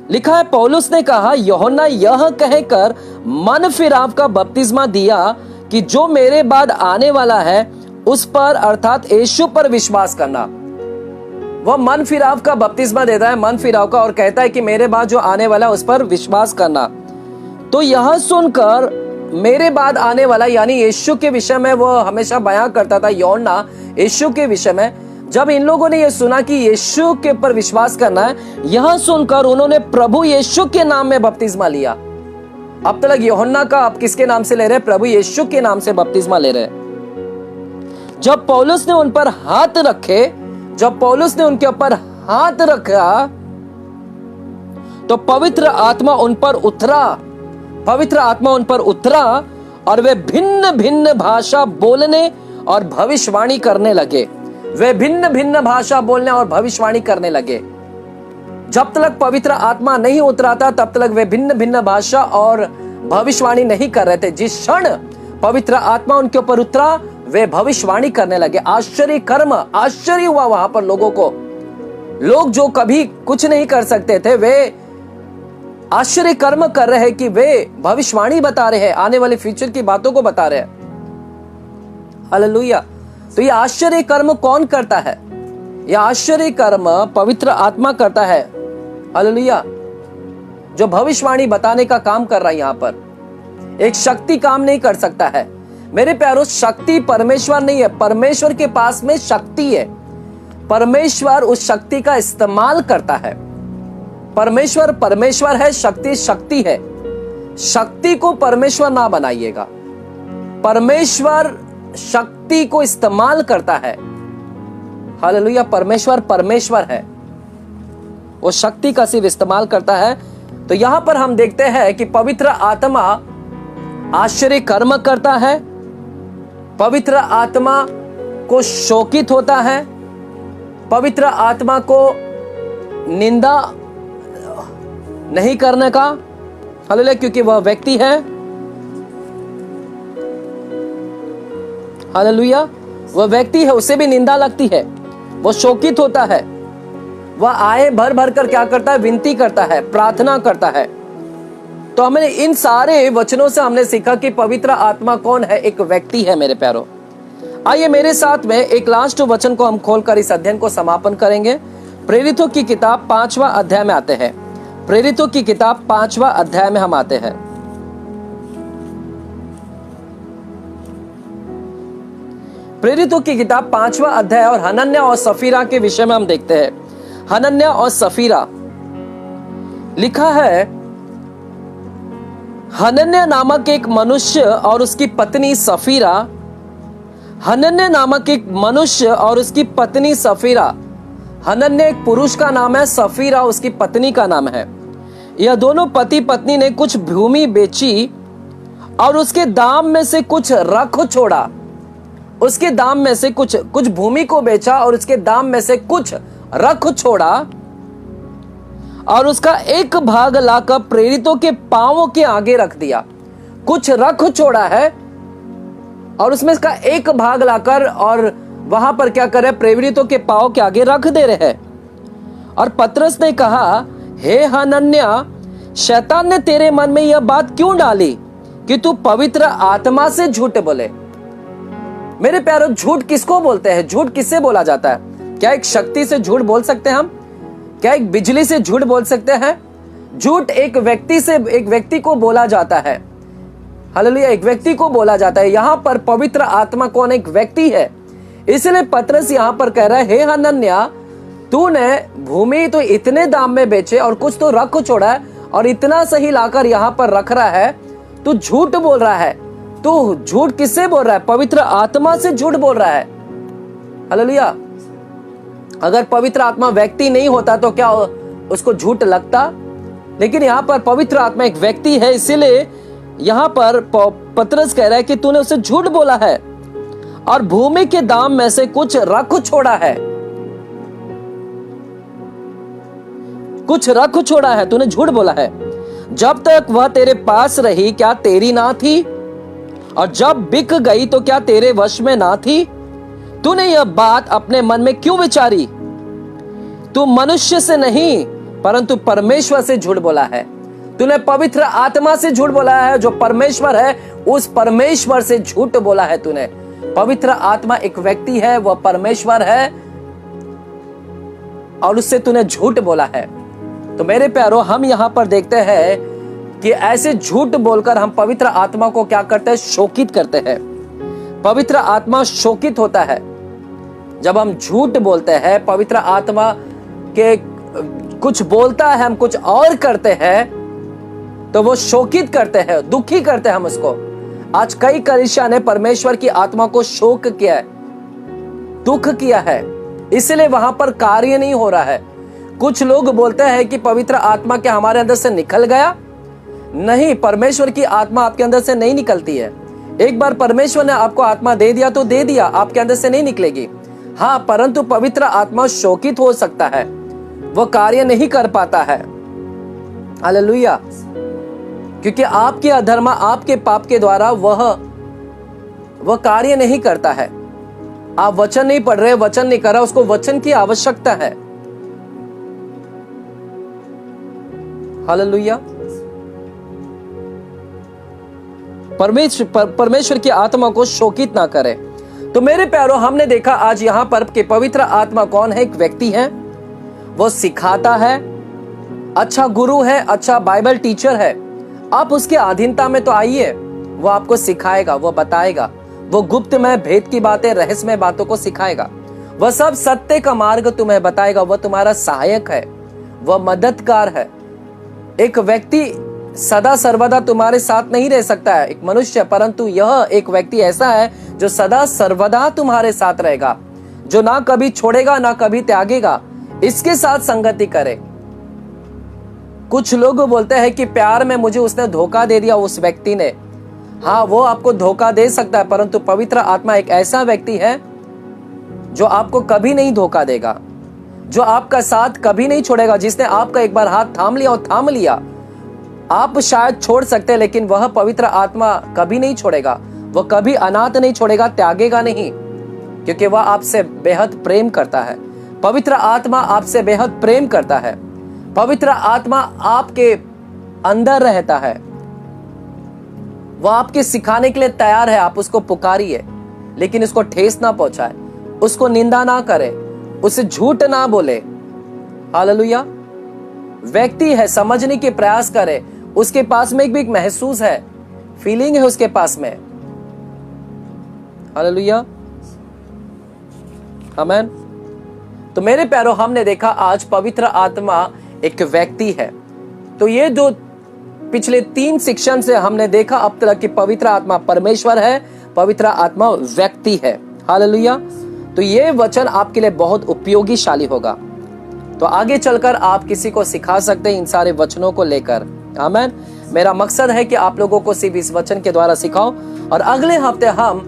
लिखा है, पौलुस ने कहा, यूहन्ना यह कहकर मन फिराव का बपतिस्मा दिया कि जो मेरे बाद आने वाला है उस पर, अर्थात यीशु पर विश्वास करना। वह मन फिराव का बपतिस्मा देता है, मन फिराव का, और कहता है कि मेरे बाद जो आने वाला है उस पर विश्वास करना। तो यह सुनकर मेरे बाद आने वाला यानी यीशु के विषय में वह हमेशा बयां करता था, यूहन्ना यीशु के विषय में। जब इन लोगों ने यह सुना कि यीशु के ऊपर विश्वास करना है, यह सुनकर उन्होंने प्रभु यीशु के नाम में बपतिस्मा लिया। अब तक यूहन्ना का आप किसके नाम से ले रहे हैं? प्रभु यीशु के नाम से बपतिस्मा ले रहे हैं। जब पौलुस ने उन पर हाथ रखे, जब पौलुस ने उनके ऊपर हाथ रखा तो पवित्र आत्मा उन पर उतरा। पवित्र आत्मा उन पर उतरा और वे भिन्न भिन्न भाषा बोलने और भविष्यवाणी करने लगे। वे भिन्न भिन्न भाषा बोलने और भविष्यवाणी करने लगे। जब तक पवित्र आत्मा नहीं उतरा था तब तक वे भिन्न भिन्न भाषा और भविष्यवाणी नहीं कर रहे थे। जिस क्षण पवित्र आत्मा उनके ऊपर उतरा वे भविष्यवाणी करने लगे। आश्चर्य कर्म, आश्चर्य हुआ वहां पर लोगों को। लोग जो कभी कुछ नहीं कर सकते थे वे आश्चर्य कर्म कर रहे हैं कि वे भविष्यवाणी बता रहे हैं, आने वाले फ्यूचर की बातों को बता रहे हैं। हालेलुया। तो ये आश्चर्य कर्म कौन करता है? यह आश्चर्य कर्म पवित्र आत्मा करता है। हालेलुया। जो भविष्यवाणी बताने का काम कर रहा है। यहां पर एक शक्ति काम नहीं कर सकता है मेरे प्यारों। शक्ति परमेश्वर नहीं है, परमेश्वर के पास में शक्ति है। परमेश्वर उस शक्ति का इस्तेमाल करता है। परमेश्वर परमेश्वर है, शक्ति शक्ति है। शक्ति को परमेश्वर ना बनाइएगा। परमेश्वर शक्ति को इस्तेमाल करता है। हालेलुया। परमेश्वर परमेश्वर है, वो शक्ति का सिर्फ इस्तेमाल करता है। तो यहां पर हम देखते हैं कि पवित्र आत्मा आश्चर्य कर्म करता है। पवित्र आत्मा को शोकित होता है। पवित्र आत्मा को निंदा नहीं करने का। हालेलुया। क्योंकि वह व्यक्ति है। हालेलुया। वह व्यक्ति है, उसे भी निंदा लगती है, वो शोकित होता है। वह आए भर भर कर क्या करता है? विनती करता है, प्रार्थना करता है। तो हमने इन सारे वचनों से हमने सीखा कि पवित्र आत्मा कौन है? एक व्यक्ति है मेरे प्यारों। आइए मेरे साथ में एक लास्ट वचन को हम खोलकर इस अध्ययन को समापन करेंगे। प्रेरितों की किताब 5वां अध्याय में आते हैं। प्रेरितों की किताब 5वां अध्याय में हम आते हैं। प्रेरितों की किताब 5वां अध्याय और हनन्याह और सफीरा के विषय में हम देखते हैं। हनन्याह और सफीरा लिखा है, हनन्याह नामक एक मनुष्य और उसकी पत्नी सफीरा। हनन्याह नामक एक मनुष्य और उसकी पत्नी सफीरा। हनन्याह एक पुरुष का नाम है, सफीरा उसकी पत्नी का नाम है। यह दोनों पति पत्नी ने कुछ भूमि बेची और उसके दाम में से कुछ रख छोड़ा। उसके दाम में से कुछ भूमि को बेचा और उसके दाम में से कुछ रख छोड़ा और उसका एक भाग लाकर प्रेरितों के पांवों के आगे रख दिया। कुछ रख छोड़ा है और उसमें इसका एक भाग लाकर और वहां पर क्या करे, प्रेरितों के पांव के आगे रख दे रहे हैं। और पतरस ने कहा, हे हनन्याह, शैतान ने तेरे मन में यह बात क्यों डाली कि तू पवित्र आत्मा से झूठ बोले। मेरे प्यारों, झूठ किसको बोलते हैं? झूठ किससे बोला जाता है? क्या एक शक्ति से झूठ बोल सकते हैं हम? क्या एक बिजली से झूठ बोल सकते हैं? झूठ एक व्यक्ति को बोला जाता है। हालेलुया, एक व्यक्ति को बोला जाता है। यहां पर पवित्र आत्मा कौन? एक व्यक्ति है। इसलिए पतरस यहां पर कह रहा है, हे हनन्याह, तूने भूमि तो इतने दाम में बेचे और कुछ तो रख छोड़ा है और इतना सही लाकर यहां पर रख रहा है। तू झूठ बोल रहा है। तू झूठ किससे बोल रहा है? पवित्र आत्मा से झूठ बोल रहा है। हालेलुया। अगर पवित्र आत्मा व्यक्ति नहीं होता तो क्या उसको झूठ लगता? लेकिन यहां पर पवित्र आत्मा एक व्यक्ति है, इसीलिए यहां पर पतरस कह रहा है कि तूने उसे झूठ बोला है और भूमि के दाम में से कुछ रख छोड़ा है। कुछ रख छोड़ा है, तूने झूठ बोला है। जब तक वह तेरे पास रही क्या तेरी ना थी? और जब बिक गई तो क्या तेरे वश में ना थी? तूने यह बात अपने मन में क्यों विचारी? तू मनुष्य से नहीं परंतु परमेश्वर से झूठ बोला है। तूने पवित्र आत्मा से झूठ बोला है, जो परमेश्वर है उस परमेश्वर से झूठ बोला है तूने। पवित्र आत्मा एक व्यक्ति है, वह परमेश्वर है और उससे तूने झूठ बोला है। तो मेरे प्यारों, हम यहां पर देखते हैं कि ऐसे झूठ बोलकर हम पवित्र आत्मा को क्या करते हैं? शोकित करते हैं। पवित्र आत्मा शोकित होता है जब हम झूठ बोलते हैं। पवित्र आत्मा के कुछ बोलता है, हम कुछ और करते हैं तो वो शोकित करते हैं, दुखी करते हैं हम उसको। आज कई कलीसिया ने परमेश्वर की आत्मा को शोक किया है, दुख किया है, इसलिए वहां पर कार्य नहीं हो रहा है। कुछ लोग बोलते हैं कि पवित्र आत्मा क्या हमारे अंदर से निकल गया? नहीं, परमेश्वर की आत्मा आपके अंदर से नहीं निकलती है। एक बार परमेश्वर ने आपको आत्मा दे दिया तो दे दिया, आपके अंदर से नहीं निकलेगी। हाँ, परंतु पवित्र आत्मा शोकित हो सकता है, वो कार्य नहीं कर पाता है। हालेलुया। क्योंकि आपके अधर्म, आपके पाप के द्वारा वह कार्य नहीं करता है। आप वचन नहीं पढ़ रहे, वचन नहीं कर रहा, उसको वचन की आवश्यकता है। हालेलुया। परमेश्वर की आत्मा को शोकित ना करे। तो मेरे प्यारों, हमने देखा आज यहां पर कि पवित्र आत्मा कौन है? एक व्यक्ति है, वो सिखाता है, अच्छा गुरु है, अच्छा बाइबल टीचर है। आप उसके अधीनता में तो आइए, वो आपको सिखाएगा, वो बताएगा, वो गुप्त में भेद की बातें, रहस्यमय बातों को सिखाएगा। वह सब सत्य का मार्ग तुम्हें बताएगा। वह तुम्हारा सहायक है, वह मददगार है। एक व्यक्ति सदा सर्वदा तुम्हारे साथ नहीं रह सकता है, एक मनुष्य, परंतु यह एक व्यक्ति ऐसा है जो सदा सर्वदा तुम्हारे साथ रहेगा, जो ना कभी छोड़ेगा ना कभी त्यागेगा। इसके साथ संगति करे। कुछ लोग बोलते हैं कि प्यार में मुझे उसने धोखा दे दिया, उस व्यक्ति ने। हाँ, वो आपको धोखा दे सकता है, परंतु पवित्र आत्मा एक ऐसा व्यक्ति है जो आपको कभी नहीं धोखा देगा, जो आपका साथ कभी नहीं छोड़ेगा। जिसने आपका एक बार हाथ थाम लिया और थाम लिया, आप शायद छोड़ सकते हैं, लेकिन वह पवित्र आत्मा कभी नहीं छोड़ेगा। वह कभी अनाथ नहीं छोड़ेगा, त्यागेगा नहीं, क्योंकि वह आपसे बेहद प्रेम करता है। पवित्र आत्मा आपसे बेहद प्रेम करता है। पवित्र आत्मा आपके अंदर रहता है, वह आपके सिखाने के लिए तैयार है। आप उसको पुकारिए, लेकिन उसको ठेस ना पहुंचाए, उसको निंदा ना करे, उसे झूठ ना बोले। हालेलुया। व्यक्ति है, समझने के प्रयास करे, उसके पास में एक महसूस है, फीलिंग है उसके पास में। हालेलुया, आमीन। तो मेरे प्यारों, हमने देखा आज पवित्र आत्मा एक व्यक्ति है। तो ये जो पिछले 3 सेक्शन से हमने देखा अब तक कि पवित्र आत्मा परमेश्वर है, पवित्र आत्मा व्यक्ति है। हालेलुया। तो ये वचन आपके लिए बहुत उपयोगीशाली होगा। तो आगे चलकर आप किसी को सिखा सकते हैं इन सारे वचनों को लेकर। आमीन। मेरा मकसद है कि आप लोगों को सिर्फ इस वचन के द्वारा सिखाओ और अगले हफ्ते हम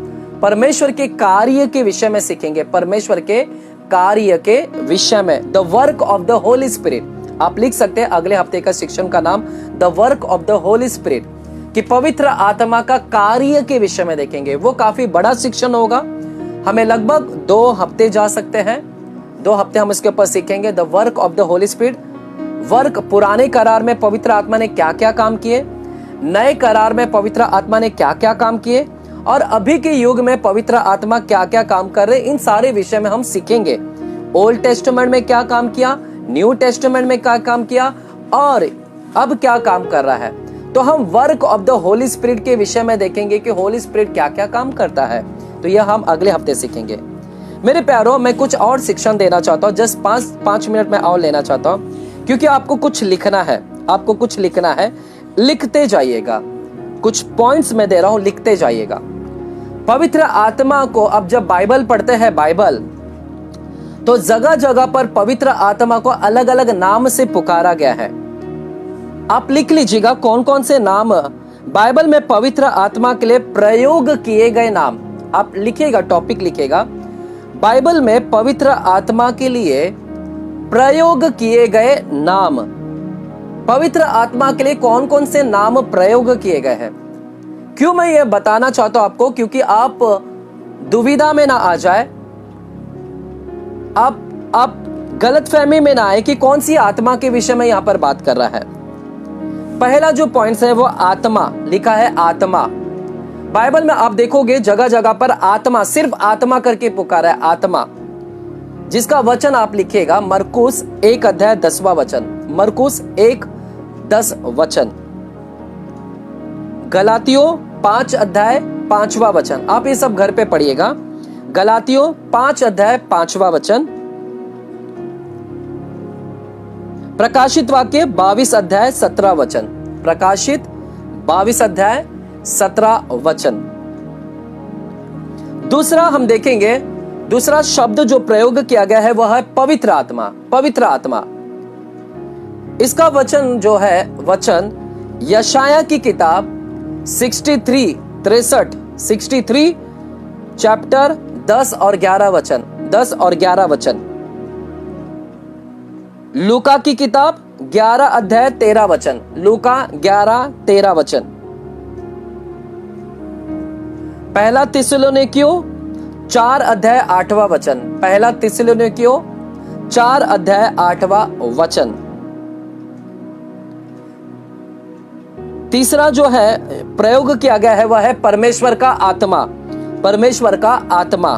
परमेश्वर के कार्य के विषय में सीखेंगे। परमेश्वर के कार्य के विषय में, the work of the Holi spirit. आप लिख सकते हैं अगले हफ्ते का शिक्षण का नाम the work of the Holi spirit, कि पवित्र आत्मा का कार्य के विषय में देखेंगे। वो काफी बड़ा शिक्षण होगा, हमें लगभग 2 हफ्ते जा सकते हैं। 2 हफ्ते हम इसके ऊपर सीखेंगे the work of the Holi spirit. Work, पुराने करार में पवित्र आत्मा ने क्या क्या काम किए, नए करार में पवित्र आत्मा ने क्या क्या काम किए, और अभी के युग में पवित्र आत्मा क्या क्या काम कर रहे, इन सारे विषय में हम सीखेंगे। ओल्ड टेस्टामेंट में क्या काम किया, न्यू टेस्टामेंट में क्या काम किया, और अब क्या काम कर रहा है। तो हम work of the Holi spirit के विषय में देखेंगे कि होली स्पिरिट क्या क्या काम करता है। तो यह हम अगले हफ्ते सीखेंगे। मेरे प्यारों, मैं कुछ और शिक्षण देना चाहता हूँ, जस्ट 5 मिनट में और लेना चाहता हूँ, क्योंकि आपको कुछ लिखना है, आपको कुछ लिखना है। लिखते जाइएगा, कुछ पॉइंट्स में दे रहा हूं, लिखते जाइएगा। पवित्र आत्मा को अब जब बाइबल पढ़ते हैं, बाइबल, तो जगह जगह पर पवित्र आत्मा को अलग अलग नाम से पुकारा गया है। आप लिख लीजिएगा कौन कौन से नाम बाइबल में पवित्र आत्मा के लिए प्रयोग किए गए नाम। आप लिखिएगा, टॉपिक लिखिएगा, बाइबल में पवित्र आत्मा के लिए प्रयोग किए गए नाम। पवित्र आत्मा के लिए कौन कौन से नाम प्रयोग किए गए हैं। क्यों मैं ये बताना चाहता हूं आपको, क्योंकि आप दुविधा में ना आ जाए, आप गलतफहमी में ना आए कि कौन सी आत्मा के विषय में यहां पर बात कर रहा है। पहला जो पॉइंट है वो आत्मा, लिखा है आत्मा। बाइबल में आप देखोगे जगह जगह पर आत्मा, सिर्फ आत्मा करके पुकारा है, आत्मा, जिसका वचन आप लिखिएगा मरकुस 1 अध्याय 10वां वचन, मरकुस 1:10 वचन, गलातियों 5 अध्याय 5वां वचन। आप ये सब घर पे पढ़िएगा। गलातियों 5 अध्याय 5वां वचन, प्रकाशित वाक्य 22 अध्याय 17 वचन, प्रकाशित 22 अध्याय 17 वचन। दूसरा हम देखेंगे, दूसरा शब्द जो प्रयोग किया गया है वह है पवित्र आत्मा। पवित्र आत्मा, इसका वचन जो है, वचन यशाया की किताब 63 चैप्टर 10 और 11 वचन, 10 और 11 वचन। लूका की किताब 11 अध्याय 13 वचन, लूका 11:13 वचन। पहला थिस्सलुनीकियों 4 अध्याय 8वां वचन, पहला थिस्सलुनीकियों 4 अध्याय 8वां वचन। तीसरा जो है प्रयोग किया गया है वह है परमेश्वर का आत्मा। परमेश्वर का आत्मा,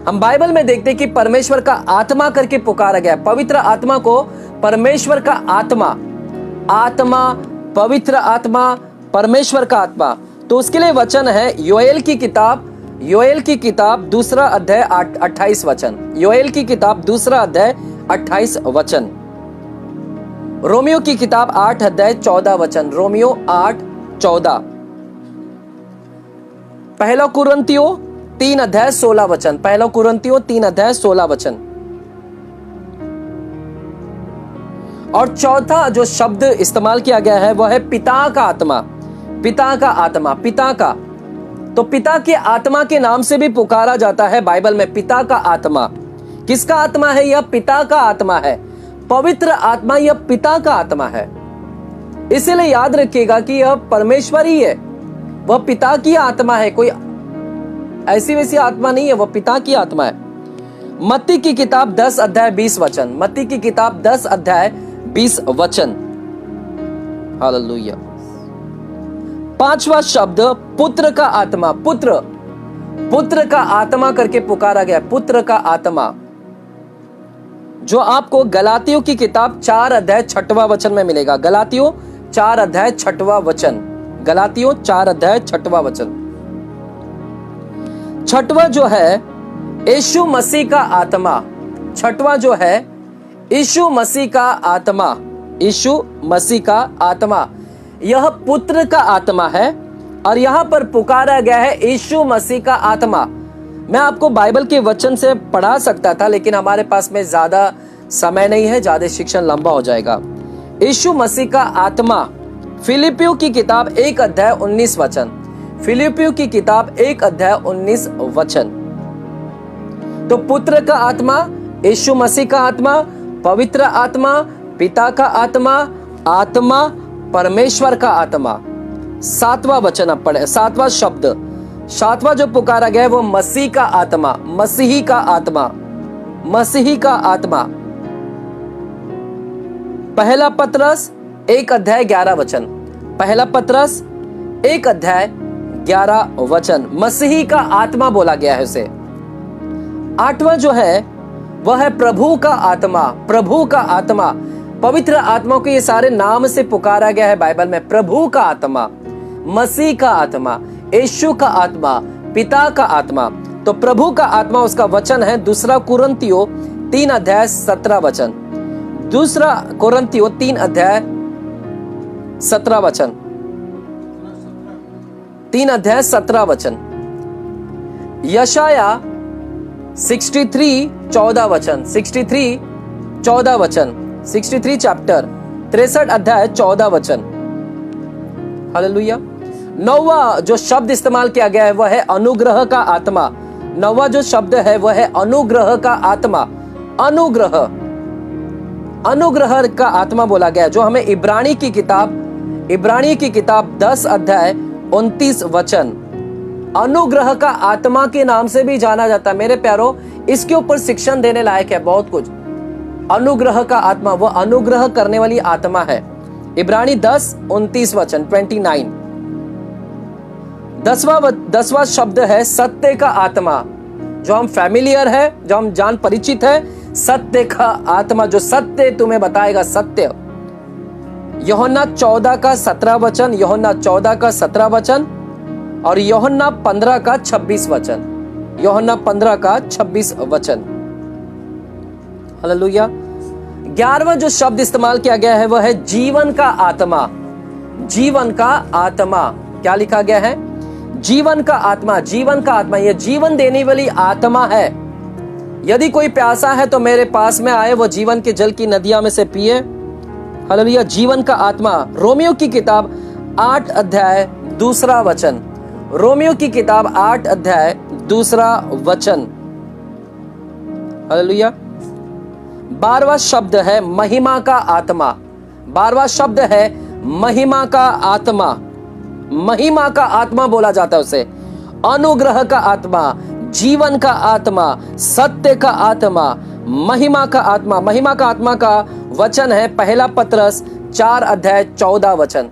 हम बाइबल में देखते हैं कि परमेश्वर का आत्मा करके पुकारा गया। पवित्र आत्मा को परमेश्वर का आत्मा, आत्मा, पवित्र आत्मा, परमेश्वर का आत्मा। तो उसके लिए वचन है योएल की किताब 2 अध्याय 28 वचन, योएल की किताब 2 अध्याय 28 वचन। रोमियो की किताब 8 अध्याय 14 वचन, रोमियो 8:14। पहला कुरिन्थियों 3 अध्याय 16 वचन, पहला कुरिन्थियों 3 अध्याय 16 वचन। और चौथा जो शब्द इस्तेमाल किया गया है वह है पिता का आत्मा। पिता का आत्मा, पिता का, तो पिता की आत्मा के नाम से भी पुकारा जाता है बाइबल में, पिता का आत्मा। किसका आत्मा है यह? पिता का आत्मा है। पवित्र आत्मा यह पिता का आत्मा है। इसलिए याद रखिएगा कि यह परमेश्वर ही है, वह पिता की आत्मा है, कोई ऐसी वैसी आत्मा नहीं है, वह पिता की आत्मा है। मत्ती की किताब 10 अध्याय 20 वचन, मत्ती की किताब 10 अध्याय 20 वचन। हालेलुया। पांचवा शब्द पुत्र का आत्मा, पुत्र का आत्मा करके पुकारा गया, पुत्र का आत्मा, जो आपको गलातियों की किताब 4 अध्याय 6वां वचन में मिलेगा। गलातियों 4 अध्याय 6वां वचन, गलातियों 4 अध्याय 6वां वचन। छठवां जो है यीशु मसीह का आत्मा, छठवां जो है यीशु मसीह का आत्मा, यीशु मसीह का आत्मा, यह पुत्र का आत्मा है और यहां पर पुकारा गया है यीशु मसीह का आत्मा। मैं आपको बाइबल के वचन से पढ़ा सकता था, लेकिन हमारे पास में ज्यादा समय नहीं है, ज्यादा शिक्षण लंबा हो जाएगा। यीशु मसीह का आत्मा, फिलिपियों की किताब 1 अध्याय 19 वचन, फिलिपियों की किताब 1 अध्याय 19 वचन। तो पुत्र का आत्मा, यीशु मसीह का आत्मा, पवित्र आत्मा, पिता का आत्मा, आत्मा परमेश्वर का आत्मा। 7वां वचन आप पढ़े, 7वां शब्द, 7वां जो पुकारा गया है वो मसीह का आत्मा, मसीही का आत्मा, मसीही का आत्मा। पहला पतरस 1 अध्याय 11 वचन, पहला पतरस 1 अध्याय 11 वचन, मसीही का आत्मा बोला गया है उसे। 8वां जो है वह है प्रभु का आत्मा, प्रभु का आत्मा। पवित्र आत्मा को ये सारे नाम से पुकारा गया है बाइबल में। प्रभु का आत्मा, मसीह का आत्मा, यीशु का आत्मा, पिता का आत्मा। तो प्रभु का आत्मा उसका वचन है 2 कुरिन्थियों 3 अध्याय 17 वचन, 2 कुरिन्थियों 3 अध्याय 17 वचन, 3 अध्याय 17 वचन। यशाया 63 14 वचन, 63 14 वचन, 63 चैप्टर 63 अध्याय 14 वचन। हालेलुया। 9वां जो शब्द इस्तेमाल किया गया है वह है अनुग्रह का आत्मा। 9वां जो शब्द है वह है अनुग्रह का आत्मा। अनुग्रह, अनुग्रह का आत्मा बोला गया, जो हमें इब्रानी की किताब 10 अध्याय 29 वचन। अनुग्रह का आत्मा के नाम से भी जाना जाता है। मेरे प्यारो, इसके ऊपर शिक्षण देने लायक है बहुत कुछ। अनुग्रह का आत्मा, वह अनुग्रह करने वाली आत्मा है। इब्रानी 10 29 वचन 29। 10वां शब्द है सत्य का आत्मा, जो हम फैमिलियर है, जो हम जान परिचित है। सत्य का आत्मा जो सत्य तुम्हें बताएगा, सत्य। यूहन्ना 14 का 17 वचन, यूहन्ना 14 का 17 वचन और यूहन्ना 15 का 26 वचन, यूहन्ना 15 का 26 वचन। हालेलुया। 11वां जो शब्द इस्तेमाल किया गया है वह है जीवन का आत्मा। जीवन का आत्मा, क्या लिखा गया है? जीवन का आत्मा, जीवन का आत्मा। यह जीवन देने वाली आत्मा है। यदि कोई प्यासा है तो मेरे पास में आए, वो जीवन के जल की नदियां में से पिए। हालेलुया। जीवन का आत्मा। रोमियो की किताब 8 अध्याय 2 वचन, रोमियो की किताब 8 अध्याय 2 वचन। हालेलुया। 12वां शब्द है महिमा का आत्मा। 12वां शब्द है महिमा का आत्मा। महिमा का आत्मा बोला जाता है उसे। अनुग्रह का आत्मा, जीवन का आत्मा, सत्य का आत्मा, महिमा का आत्मा। महिमा का आत्मा का वचन है पहला पतरस 4 अध्याय 14 वचन,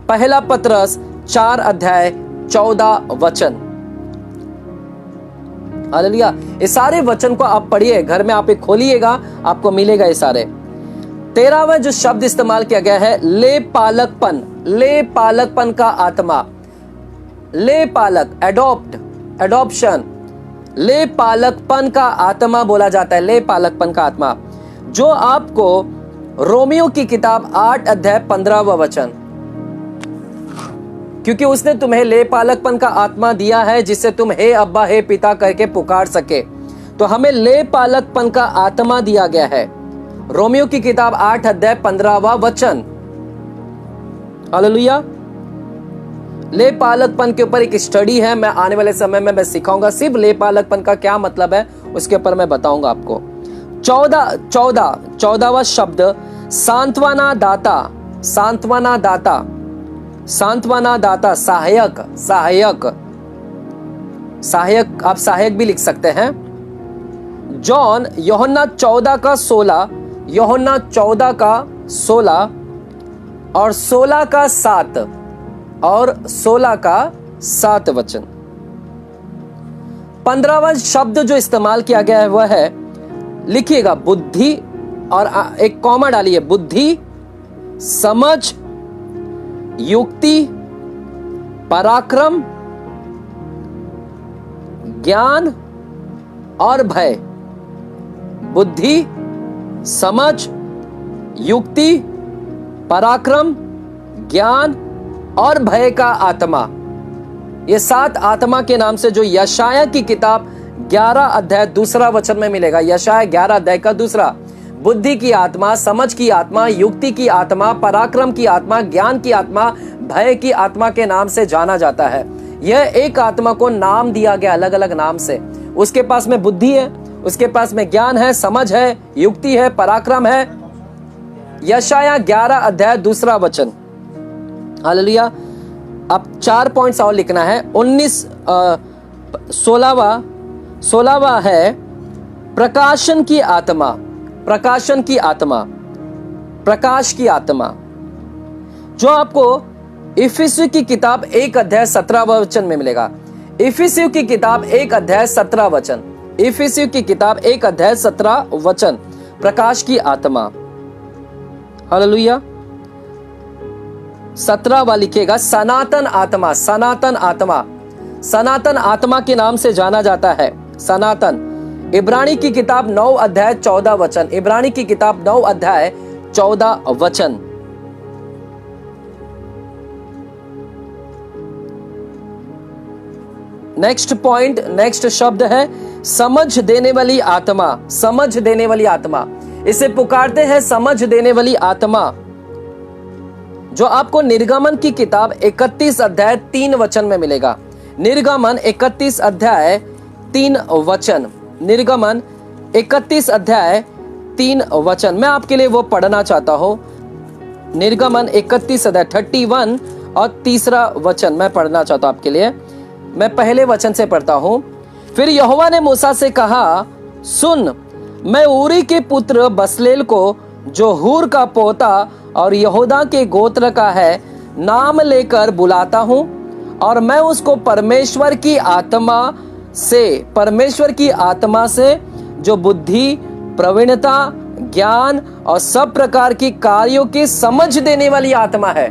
पहला पतरस 4 अध्याय 14 वचन। हालेलुया। ये सारे वचन को आप पढ़िए, घर में आप खोलिएगा, आपको मिलेगा ये सारे। 13वां जो शब्द इस्तेमाल किया गया है ले पालकपन, ले पालकपन का आत्मा। ले पालक, एडॉप्ट, एडॉप्शन। ले पालकपन का आत्मा बोला जाता है, ले पालकपन का आत्मा, जो आपको रोमियो की किताब 8 अध्याय 15वां वचन, क्योंकि उसने तुम्हें ले पालकपन का आत्मा दिया है जिससे तुम हे अब्बा हे पिता करके पुकार सके। तो हमें ले पालकपन का आत्मा दिया गया है। रोमियो की किताब 8 अध्याय 15वां वचन। हालेलुया। ले पालकपन के ऊपर एक स्टडी है, मैं आने वाले समय में मैं सिखाऊंगा सिर्फ ले पालकपन का क्या मतलब है, उसके ऊपर मैं बताऊंगा आपको। 14वां शब्द सांत्वना दाता, सांत्वना दाता, सांत्वना दाता, सहायक, सहायक, सहायक। आप सहायक भी लिख सकते हैं। जॉन यूहन्ना 14 का 16, यूहन्ना 14 का 16 और 16 का 7 और 16 का 7 वचन। 15वां शब्द जो इस्तेमाल किया गया है वह है, लिखिएगा, बुद्धि, और एक कॉमा डालिए, बुद्धि, समझ, युक्ति, पराक्रम, ज्ञान और भय। बुद्धि, समझ, युक्ति, पराक्रम, ज्ञान और भय का आत्मा। ये 7 आत्मा के नाम से जो यशाया की किताब 11 अध्याय 2 वचन में मिलेगा। यशाया 11 अध्याय का 2। बुद्धि की आत्मा, समझ की आत्मा, युक्ति की आत्मा, पराक्रम की आत्मा, ज्ञान की आत्मा, भय की आत्मा के नाम से जाना जाता है। यह एक आत्मा को नाम दिया गया अलग अलग नाम से। उसके पास में बुद्धि है, उसके पास में ज्ञान है, समझ है, युक्ति है, पराक्रम है। यशाया 11 अध्याय 2 वचन। हालेलुया। अब 4 पॉइंट्स और लिखना है। 16वां है प्रकाशन की आत्मा। प्रकाशन की आत्मा, प्रकाश की आत्मा, जो आपको इफिसियों की किताब 1 अध्याय 17 वचन में मिलेगा। इफिसियों की किताब 1 अध्याय 17 वचन। इफिसियों की किताब 1 अध्याय 17 वचन। प्रकाश की आत्मा। हालेलुया। 17 लिखिएगा। सनातन आत्मा। सनातन आत्मा, सनातन आत्मा के नाम से जाना जाता है। सनातन। इब्रानी की किताब 9 अध्याय 14 वचन। इब्रानी की किताब 9 अध्याय 14 वचन। नेक्स्ट पॉइंट, नेक्स्ट शब्द है समझ देने वाली आत्मा। समझ देने वाली आत्मा, इसे पुकारते हैं समझ देने वाली आत्मा, जो आपको निर्गमन की किताब 31 अध्याय 3 वचन में मिलेगा। निर्गमन 31 अध्याय 3 वचन। निर्गमन 31 अध्याय 3 वचन। मैं आपके लिए वो पढ़ना चाहता हूं। निर्गमन 31 अध्याय 31 और 3 वचन मैं पढ़ना चाहता हूं आपके लिए। मैं पहले वचन से पढ़ता हूं। फिर यहोवा ने मूसा से कहा, सुन, मैं ऊरी के पुत्र बसलेल को, जो हूर का पोता और यहूदा के गोत्र का है, नाम लेकर बुलाता हूं, और मैं उसको परमेश्वर की आत्मा से जो बुद्धि, प्रवीणता, ज्ञान और सब प्रकार की कार्यों की समझ देने वाली आत्मा है,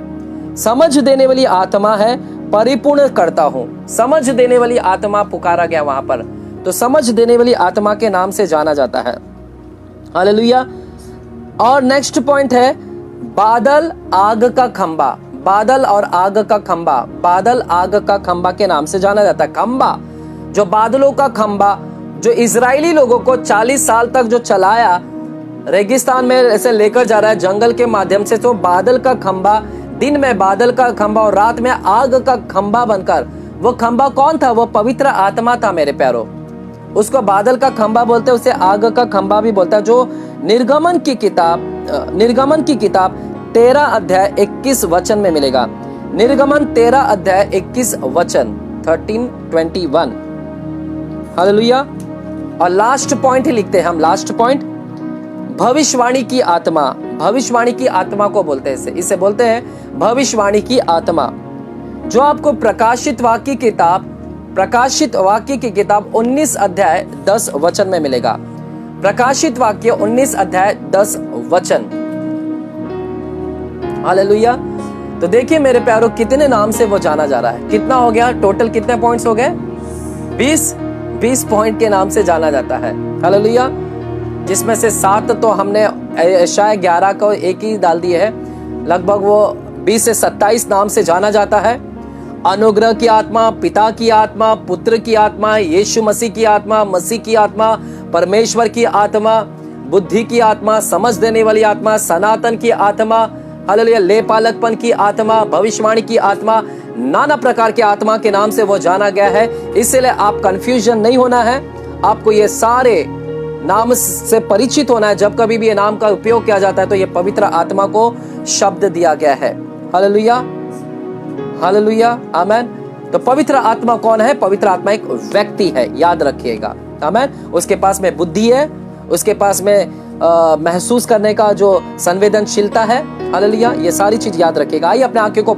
समझ देने वाली आत्मा है, परिपूर्ण करता हूं। समझ देने वाली आत्मा पुकारा गया वहां पर, तो समझ देने वाली आत्मा के नाम से जाना जाता है। हालेलुया। और नेक्स्ट पॉइंट है बादल आग का खंबा। बादल और आग का खंबा। बादल आग का खंबा के नाम से जाना जाता है। खंबा, जो बादलों का खंबा, जो इजरायली लोगों को 40 साल तक जो चलाया, रेगिस्तान में ऐसे लेकर जा रहा है जंगल के माध्यम से, तो बादल का खंबा, दिन में बादल का खंबा और रात में आग का खंबा बनकर, वो खंबा कौन था? वो पवित्र आत्मा था मेरे प्यारों। उसको बादल का खंबा बोलते हैं, उसे आग का खंबा भी बोलता है। जो निर्गमन की किताब 13 अध्याय 21 वचन में मिलेगा। निर्गमन 13 अध्याय 21 वचन 13:21। हालेलुया। और लास्ट पॉइंट ही लिखते हैं हम। लास्ट पॉइंट भविष्यवाणी की आत्मा। भविष्यवाणी की आत्मा को बोलते हैं, इसे बोलते हैं भविष्यवाणी की आत्मा, जो आपको प्रकाशित वाक्य की किताब 19 अध्याय 10 वचन में मिलेगा। प्रकाशित वाक्य 19 अध्याय 10 वचन। हालेलुया। तो देखिए मेरे प्यारों, कितने नाम से वो जाना जा रहा है। कितना हो गया टोटल? कितने पॉइंट्स हो गए? 20 पॉइंट के नाम से जाना जाता है। हालेलुया। जिसमें से 7 तो हमने यशाया 11 को एक ही डाल दिए है। लगभग वो 20 से 27 नाम से जाना जाता है। अनुग्रह की आत्मा, पिता की आत्मा, पुत्र की आत्मा, यीशु मसीह की आत्मा, मसीह की आत्मा, परमेश्वर की आत्मा, बुद्धि की आत्मा, समझ देने वाली आत्मा, सनातन की आत्मा, हालेलुया, लेपालकपन की आत्मा, भविष्यवाणी की आत्मा, नाना प्रकार के आत्मा के नाम से वो जाना गया है। इसलिए आप कंफ्यूजन नहीं होना है। आपको ये सारे नाम से परिचित होना है। जब कभी भी ये नाम का उपयोग किया जाता है तो ये पवित्र आत्मा को शब्द दिया गया है। हालेलुया, हालेलुया, आमेन। तो पवित्र आत्मा कौन है? पवित्र आत्मा एक व्यक्ति है, याद रखिएगा। आमेन। उसके पास में बुद्धि है, उसके पास में महसूस करने का जो संवेदनशीलता है। हालेलुया। ये सारी चीज याद रखिएगा। आइए अपने आंखों को